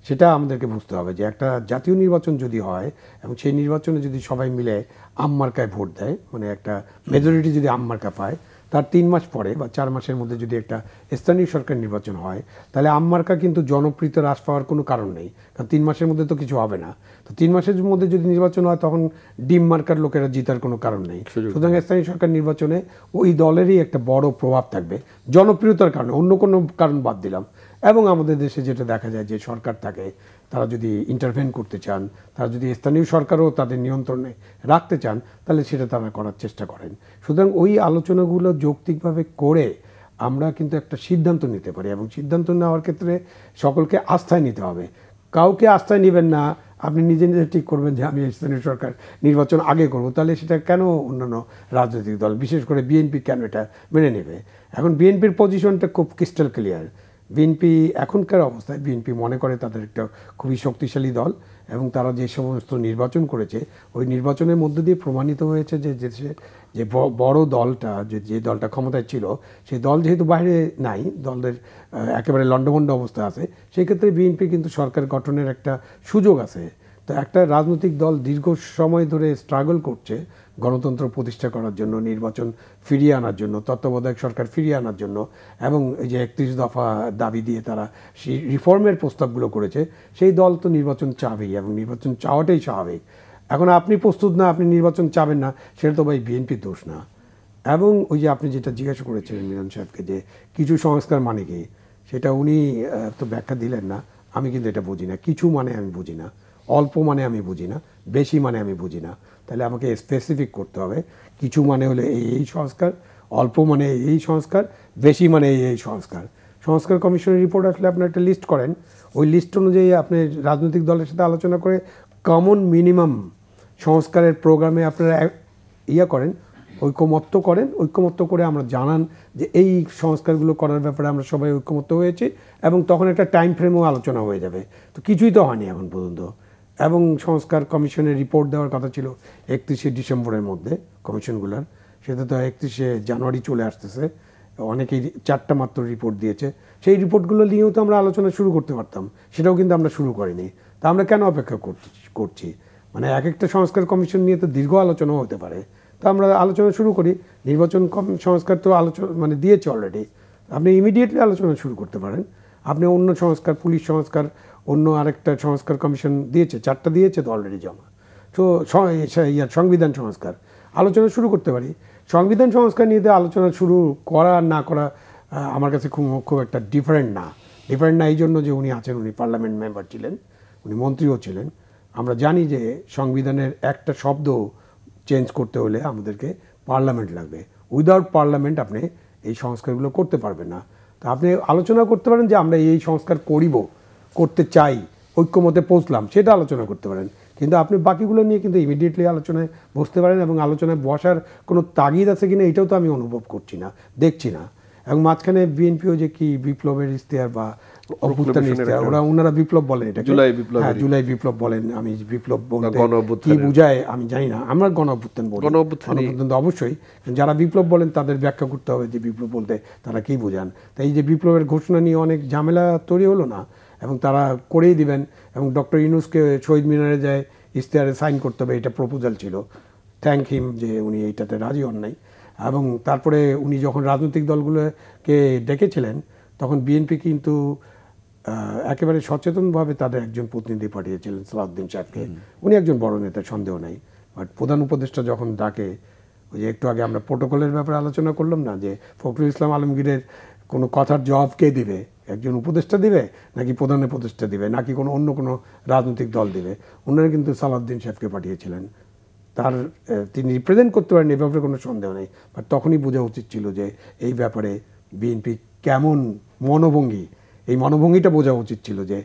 [SPEAKER 2] সেটা আমাদেরকে বুঝতে হবে যে একটা জাতীয় নির্বাচন যদি হয় এবং সেই নির্বাচনে যদি সবাই মিলে আম মার্কায় ভোট দেয়, মানে একটা মেজরিটি যদি আম মার্কা পায়, তার 3 মাস পরে বা 4 মাসের মধ্যে যদি একটা স্থানীয় সরকার নির্বাচন হয়, তাহলে আম মার্কা কিন্তু জনপ্রিয়তা হ্রাস পাওয়ার কোনো কারণ নেই, কারণ 3 মাসের মধ্যে তো কিছু হবে না। তো 3 মাসের মধ্যে যদি নির্বাচন হয়, তখন ডিম মার্কার লোকেরা জিতার কোনো কারণ নেই। সুতরাং স্থানীয় সরকার নির্বাচনে ওই দলেরই একটা বড় প্রভাব থাকবে জনপ্রিয়তার কারণে, অন্য কোনো কারণ বাদ দিলাম। এবং আমাদের দেশে যেটা দেখা যায় যে সরকার থাকে, তারা যদি ইন্টারভেন করতে চান, তারা যদি স্থানীয় সরকারও তাদের নিয়ন্ত্রণে রাখতে চান, তাহলে সেটা তারা করার চেষ্টা করেন। সুতরাং ওই আলোচনাগুলো যৌক্তিকভাবে করে আমরা কিন্তু একটা সিদ্ধান্ত নিতে পারি, এবং সিদ্ধান্ত নেওয়ার ক্ষেত্রে সকলকে আস্থায় নিতে হবে। কাউকে আস্থায় নেবেন না, আপনি নিজে নিজে ঠিক করবেন যে আমি স্থানীয় সরকার নির্বাচন আগে করব, তাহলে সেটা কেন অন্যান্য রাজনৈতিক দল, বিশেষ করে বিএনপি কেন এটা মেনে নেবে? এখন বিএনপির পজিশনটা খুব ক্রিস্টাল ক্লিয়ার। বিএনপি এখনকার অবস্থায় বিএনপি মনে করে তাদের একটা খুবই শক্তিশালী দল, এবং তারা যে সমস্ত নির্বাচন করেছে ওই নির্বাচনের মধ্য দিয়ে প্রমাণিত হয়েছে যে দেশে যে বড় দলটা, যে দলটা ক্ষমতায় ছিল, সেই দল যেহেতু বাইরে নাই, দলের একেবারে লন্ডভন্ড অবস্থা আছে, সেই ক্ষেত্রে বিএনপি কিন্তু সরকার গঠনের একটা সুযোগ আছে। তো একটা রাজনৈতিক দল দীর্ঘ সময় ধরে স্ট্রাগল করছে গণতন্ত্র প্রতিষ্ঠা করার জন্য, নির্বাচন ফিরিয়ে আনার জন্য, তত্ত্বাবধায়ক সরকার ফিরিয়ে আনার জন্য, এবং এই যে 31 দফা দাবি দিয়ে তারা সেই রিফর্মের প্রস্তাবগুলো করেছে, সেই দল তো নির্বাচন চাবেই, এবং নির্বাচন চাওয়াটাই স্বাভাবিক। এখন আপনি প্রস্তুত না, আপনি নির্বাচন চাবেন না, সেটা তো ভাই বিএনপির দোষ না। এবং ওই যে আপনি যেটা জিজ্ঞাসা করেছিলেন মিলন সাহেবকে যে কিছু সংস্কার মানে কি, সেটা উনি তো ব্যাখ্যা দিলেন না। আমি কিন্তু এটা বুঝি না। কিছু মানে আমি বুঝি না, অল্প মানে আমি বুঝি না, বেশি মানে আমি বুঝি না। তাহলে আমাকে স্পেসিফিক করতে হবে। কিছু মানে হলে এই সংস্কার, অল্প মানে এই সংস্কার, বেশি মানে এই সংস্কার। সংস্কার কমিশনের রিপোর্ট আসলে আপনি একটা লিস্ট করেন, ওই লিস্ট অনুযায়ী আপনি রাজনৈতিক দলের সাথে আলোচনা করে কমন মিনিমাম সংস্কারের প্রোগ্রামে আপনারা করেন, ঐকমত্য করেন। ঐকমত্য করে আমরা জানান যে এই সংস্কারগুলো করার ব্যাপারে আমরা সবাই ঐকমত্য হয়েছি, এবং তখন একটা টাইম ফ্রেমও আলোচনা হয়ে যাবে। তো কিছুই তো হয়নি এখন পর্যন্ত। এবং সংস্কার কমিশনের রিপোর্ট দেওয়ার কথা ছিল 31শে ডিসেম্বরের মধ্যে কমিশনগুলোর, সেটা তো 31শে জানুয়ারি চলে আসতেছে। অনেকেই 4টা মাত্র রিপোর্ট দিয়েছে। সেই রিপোর্টগুলো নিয়েও তো আমরা আলোচনা শুরু করতে পারতাম, সেটাও কিন্তু আমরা শুরু করিনি। তা আমরা কেন অপেক্ষা করছি? মানে এক একটা সংস্কার কমিশন নিয়ে তো দীর্ঘ আলোচনাও হতে পারে। তো আমরা আলোচনা শুরু করি। নির্বাচন সংস্কার তো আলোচনা মানে দিয়েছে অলরেডি, আপনি ইমিডিয়েটলি আলোচনা শুরু করতে পারেন। আপনি অন্য সংস্কার, পুলিশ সংস্কার, অন্য আরেকটা সংস্কার কমিশন দিয়েছে, 4টা দিয়েছে তো অলরেডি জমা। তো সংবিধান সংস্কার আলোচনা শুরু করতে পারি। সংবিধান সংস্কার নিয়ে আলোচনা শুরু করা না করা আমার কাছে খুব একটা ডিফারেন্ট না এই জন্য যে উনি আছেন, উনি পার্লামেন্ট মেম্বার ছিলেন, উনি মন্ত্রীও ছিলেন। আমরা জানি যে সংবিধানের একটা শব্দ চেঞ্জ করতে হলে আমাদেরকে পার্লামেন্ট লাগবে। উইদাউট পার্লামেন্ট আপনি এই সংস্কারগুলো করতে পারবেন না। তো আপনি আলোচনা করতে পারেন যে আমরা এই সংস্কার করতে চাই, ঐক্যমতে পৌঁছলাম, সেটা আলোচনা করতে পারেন। কিন্তু আপনি বাকিগুলো নিয়ে কিন্তু ইমিডিয়েটলি আলোচনায় বসতে পারেন, এবং আলোচনায় বসার কোনো তাগিদ আছে কিনা এটাও তো আমি অনুভব করছি না, দেখছি না। এবং মাঝখানে বিএনপিও যে কি বিপ্লবের ইশতেহার বা অভ্যুত্থান ইশতেহার, ওনারা বিপ্লব বলেন, এটা জুলাই বিপ্লব বলেন। আমি বিপ্লব বলতে কি বুঝায় আমি জানি না। আমরা গণ অভ্যুত্থান বলি, গণ অভ্যুত্থান তো অবশ্যই যারা বিপ্লব বলেন তাদের ব্যাখ্যা করতে হবে যে বিপ্লব বলতে তারা কি বোঝান। তাই এই যে বিপ্লবের ঘোষণা নিয়ে অনেক ঝামেলা তৈরি হলো না, এবং তারা করেই দিবেন। এবং ডক্টর ইউনূসকে শহীদ মিনারে যায় ইশতেহারে সাইন করতে হবে, এটা প্রপোজাল ছিল। থ্যাংক হিম যে উনি এইটাতে রাজি হন নাই। এবং তারপরে উনি যখন রাজনৈতিক দলগুলোকে ডেকেছিলেন, তখন বিএনপি কিন্তু একেবারে সচেতনভাবে তাদের একজন প্রতিনিধি পাঠিয়েছিলেন, সালাউদ্দিন সাহেবকে। উনি একজন বড় নেতা, সন্দেহ নাই। বাট প্রধান উপদেষ্টা যখন ডাকে, ওই যে একটু আগে আমরা প্রোটোকলের ব্যাপারে আলোচনা করলাম না, যে ফখরুল ইসলাম আলমগীরের কোনো কথার জবাব কে দিবে? একজন উপদেষ্টা দিবে, নাকি প্রধান উপদেষ্টা দিবে, নাকি অন্য কোনো রাজনৈতিক দল দিবে? ওনারা কিন্তু সালাউদ্দিন সাহেবকে পাঠিয়েছিলেন। তিনি রিপ্রেজেন্ট করতে পারেন, এই ব্যাপারে কোনো সন্দেহ নেই। বাট তখনই বোঝা উচিত ছিল যে এই ব্যাপারে বিএনপি কেমন মনোভঙ্গি, এই মনোভঙ্গিটা বোঝা উচিত ছিল যে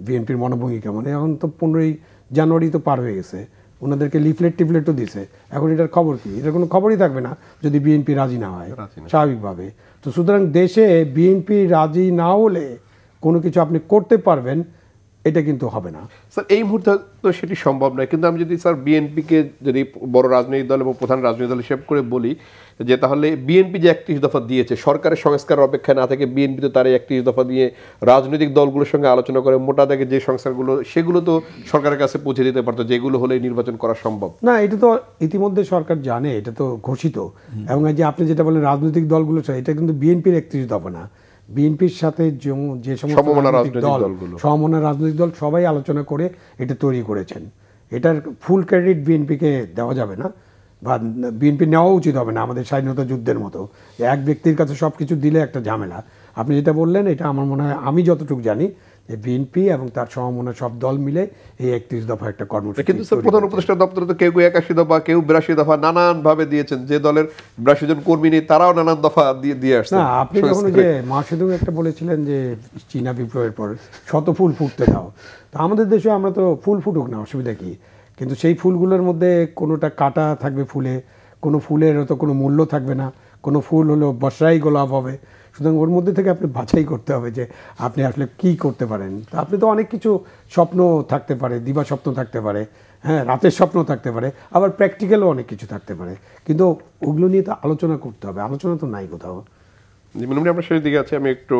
[SPEAKER 2] বিএনপির মনোভঙ্গি কেমন। এখন তো 15ই জানুয়ারি তো পার হয়ে গেছে, ওনাদেরকে লিফলেটও দিছে। এখন এটার খবর কি? এটার কোনো খবরই থাকবে না যদি বিএনপি রাজি না হয় স্বাভাবিকভাবে। তো সুতরাং দেশে বিএনপি রাজি না হলে কোনো কিছু আপনি করতে পারবেন, এটা কিন্তু হবে না।
[SPEAKER 1] স্যার এই মুহূর্তে তো সেটি সম্ভব নয়, কিন্তু আমি যদি স্যার বিএনপিকে যদি বড় রাজনৈতিক দল এবং প্রধান রাজনৈতিক দল হিসেব করে বলি যে তাহলে বিএনপি যে 31 দফা দিয়েছে, সরকারের সংস্কার অপেক্ষায় না থেকে বিএনপি তো তার 31 দফা দিয়ে রাজনৈতিক দলগুলোর সঙ্গে আলোচনা করে মোটা দাগে যে সংস্কারগুলো সেগুলো তো সরকারের কাছে পৌঁছে দিতে পারতো, যেগুলো হলে নির্বাচন করা সম্ভব।
[SPEAKER 2] না, এটা তো ইতিমধ্যে সরকার জানে, এটা তো ঘোষিত। এবং এই যে আপনি যেটা বলেন রাজনৈতিক দলগুলো, এটা কিন্তু বিএনপির 31 দফা না। বিএনপির সাথে যে সমস্ত সমমনা রাজনৈতিক দল সবাই আলোচনা করে এটা তৈরি করেছেন। এটার ফুল ক্রেডিট বিএনপিকে দেওয়া যাবে না, বা বিএনপি নেওয়া উচিত হবে না। আমাদের স্বাধীনতা যুদ্ধের মতো এক ব্যক্তির কাছে সব কিছু দিলে একটা ঝামেলা। আপনি যেটা বললেন এটা আমার মনে হয়, আমি যতটুকু জানি যে বিএনপি এবং তার সমমনা সব দল মিলে এই 31 দফা একটা কর্মসূচি।
[SPEAKER 1] কিন্তু স্যার প্রধান উপদেষ্টা দপ্তরে তো কেউ 81 দফা, কেউ 82 দফা নানান ভাবে দিয়েছেন। যে দলের 82 জন কর্মী নেই তারাও নানান দফা দিয়ে আসছে।
[SPEAKER 2] না, আপনি যখন যে মাসুদুম একটা বলেছিলেন যে চীনা বিপ্লবের পর শত ফুল ফুটতে দাও, তো আমাদের দেশে আমরা তো ফুল ফুটুক না, অসুবিধা কি? কিন্তু সেই ফুলগুলোর মধ্যে কোনোটা কাটা থাকবে ফুলে, কোনো ফুলের তো কোনো মূল্য থাকবে না, কোনো ফুল হলো বর্ষাই গোলাপ হবে। সুতরাং ওর মধ্যে থেকে আপনি বাছাই করতে হবে যে আপনি আসলে কি করতে পারেন। তা আপনি তো অনেক কিছু স্বপ্ন থাকতে পারে, দিবা স্বপ্ন থাকতে পারে, হ্যাঁ, রাতের স্বপ্ন থাকতে পারে, আবার প্র্যাকটিক্যালও অনেক কিছু থাকতে পারে, কিন্তু ওগুলো নিয়ে তো আলোচনা করতে হবে। আলোচনা তো নাই কোথাও।
[SPEAKER 1] যেমন আমরা সেই দিকে আছি, আমি একটু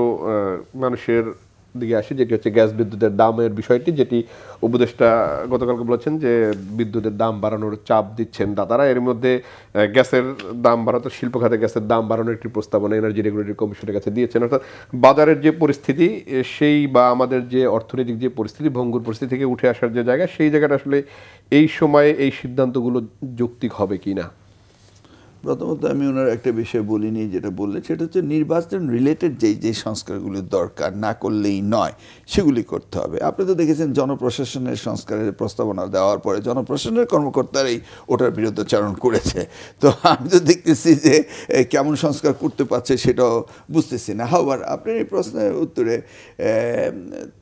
[SPEAKER 1] মানুষের দিকে আসি, যেটি হচ্ছে গ্যাস বিদ্যুতের দামের বিষয়টি, যেটি উপদেষ্টা গতকালকে বলেছেন যে বিদ্যুতের দাম বাড়ানোর চাপ দিচ্ছেন দাতারা। এর মধ্যে গ্যাসের দাম বাড়াতে শিল্প খাতে গ্যাসের দাম বাড়ানোর একটি প্রস্তাবনা এনার্জি রেগুলেটরি কমিশনের কাছে দিয়েছেন। অর্থাৎ বাজারের যে পরিস্থিতি সেই বা আমাদের যে অর্থনৈতিক যে পরিস্থিতি, ভঙ্গুর পরিস্থিতি থেকে উঠে আসার যে জায়গা, সেই জায়গাটা আসলে এই সময়ে এই সিদ্ধান্তগুলো যৌক্তিক হবে কি না?
[SPEAKER 3] প্রথমত আমি ওনার একটা বিষয় বলিনি, যেটা বললে সেটা হচ্ছে নির্বাচন রিলেটেড যে সংস্কারগুলি দরকার, না করলেই নয়, সেগুলি করতে হবে। আপনি তো দেখেছেন জনপ্রশাসনের সংস্কারের প্রস্তাবনা দেওয়ার পরে জনপ্রশাসনের কর্মকর্তারাই ওটার বিরুদ্ধাচরণ করেছে। তো আমি তো দেখতেছি যে কেমন সংস্কার করতে পারছে সেটাও বুঝতেছি না। হাওয়ার আপনার এই প্রশ্নের উত্তরে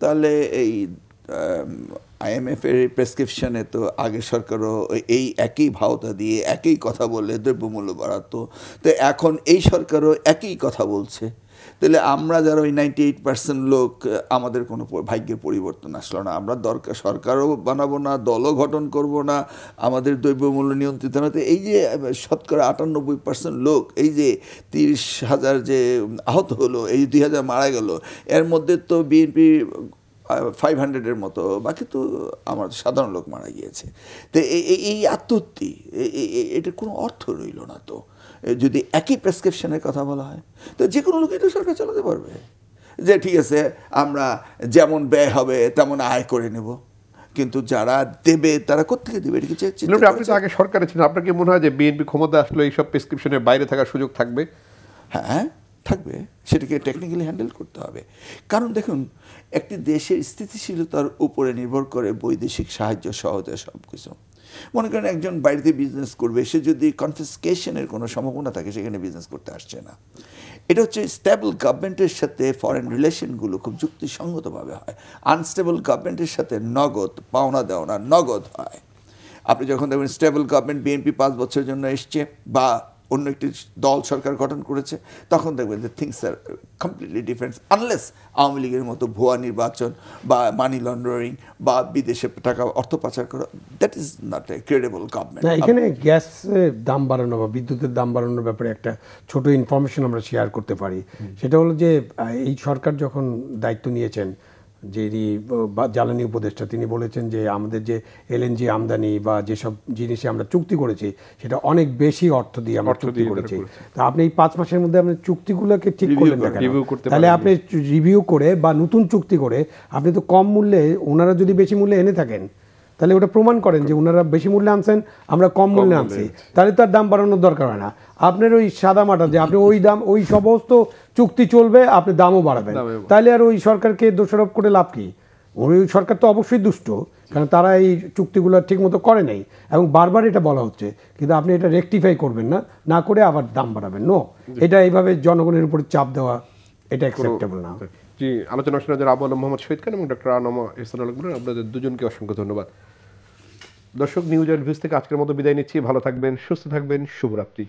[SPEAKER 3] তাহলে এই IMF-এর প্রেসক্রিপশনে তো আগের সরকারও এই একই ভাওতা দিয়ে একই কথা বলে দ্রব্যমূল্য বাড়াতো, তো এখন এই সরকারও একই কথা বলছে। তাহলে আমরা যারা ওই 98% লোক, আমাদের কোনো ভাগ্যের পরিবর্তন আসলো না। আমরা দরকার সরকারও বানাবো না, দলও গঠন করব না, আমাদের দ্রব্যমূল্য নিয়ন্ত্রিত না। তো এই যে শতকরা 98% লোক, এই যে 30,000 যে আহত হলো, এই 2,000 মারা গেল, এর মধ্যে তো বিএনপি 500-এর মতো, বাকি তো আমার সাধারণ লোক মারা গিয়েছে। তো এই আত্মহত্যি, এটার কোনো অর্থ রইল না। তো যদি একই প্রেসক্রিপশনের কথা বলা হয়, তো যে কোনো লোকই তো সরকার চালাতে পারবে, যে ঠিক আছে আমরা যেমন ব্যয় হবে তেমন আয় করে নেব, কিন্তু যারা দেবে তারা কোত্থেকে দেবে?
[SPEAKER 1] আপনি তো আগে সরকারে ছিলেন, আপনার কি মনে হয় যে বিএনপি ক্ষমতা আসলে এইসব প্রেসক্রিপশনের বাইরে থাকার সুযোগ থাকবে?
[SPEAKER 3] হ্যাঁ, থাকবে। সেটাকে টেকনিক্যালি হ্যান্ডেল করতে হবে। কারণ দেখুন, একটি দেশের স্থিতিশীলতার উপরে নির্ভর করে বৈদেশিক সাহায্য, সহজে সব কিছু। মনে করেন একজন বাড়িতে বিজনেস করবে, সে যদি কনফিসকেশনের কোনো সম্ভাবনা থাকে, সেখানে বিজনেস করতে আসছে না। এটা হচ্ছে স্টেবল গভর্নমেন্টের সাথে ফরেন রিলেশনগুলো খুব যুক্তিসঙ্গতভাবে হয়। আনস্টেবল গভর্নমেন্টের সাথে নগদ পাওনা দেওয়া নগদ হয়। আপনি যখন দেখবেন স্টেবল গভর্নমেন্ট, বিএনপি 5 বছরের জন্য এসছে বা অন্য একটি দল সরকার গঠন করেছে, তখন দেখবেন যে things are completely different, unless Awami লীগের মতো ভুয়া নির্বাচন বা মানি লন্ডারিং বা বিদেশে টাকা অর্থ পাচার করা, that is not a credible government.
[SPEAKER 2] এখানে গ্যাসের দাম বাড়ানো বা বিদ্যুতের দাম বাড়ানোর ব্যাপারে একটা ছোট ইনফরমেশন আমরা শেয়ার করতে পারি। সেটা হলো যে এই সরকার যখন দায়িত্ব নিয়েছেন, যিনি জ্বালানি উপদেষ্টা, তিনি বলেছেন যে আমাদের যে LNG আমদানি বা যেসব জিনিসে আমরা চুক্তি করেছি সেটা অনেক বেশি অর্থ দিয়ে আমরা চুক্তি করেছি। তা আপনি এই 5 মাসের মধ্যে আপনি চুক্তিগুলোকে ঠিক করলেন না কেন? তাহলে আপনি রিভিউ করে বা নতুন চুক্তি করে আপনি তো কম মূল্যে, ওনারা যদি বেশি মূল্যে এনে থাকেন তাহলে ওটা প্রমাণ করেন যে ওনারা বেশি মূল্যে আনছেন, আমরা কম মূল্যে আনছি, তাহলে তার দাম বাড়ানোর দরকার হয় না। আপনার ওই সাদা মাটা যে আপনি ওই দাম, ওই সমস্ত চুক্তি চলবে, আপনি দামও বাড়াবেন, তাহলে আর ওই সরকারকে দোষারোপ করে লাভ কি? ওই সরকার তো অবশ্যই দুষ্ট, কারণ তারা এই চুক্তিগুলো ঠিকমতো করে নাই এবং বারবার এটা বলা হচ্ছে, কিন্তু আপনি এটা রেকটিফাই করবেন না, না করে আবার দাম বাড়াবেন। নো, এটা এইভাবে জনগণের উপর চাপ দেওয়া, এটা অ্যাকসেপ্টেবল না।
[SPEAKER 1] জি, আলোচনা শোনার জন্য আবু আলম মোহাম্মদ শহীদ খান এবং ডক্টর আনম ইহসান আলম, আপনাদের দুজনকে অসংখ্য ধন্যবাদ। দর্শক, নিউজ অ্যান্ড ভিউজ থেকে আজকের মতো বিদায় নিচ্ছি। ভালো থাকবেন, সুস্থ থাকবেন, শুভরাত্রি।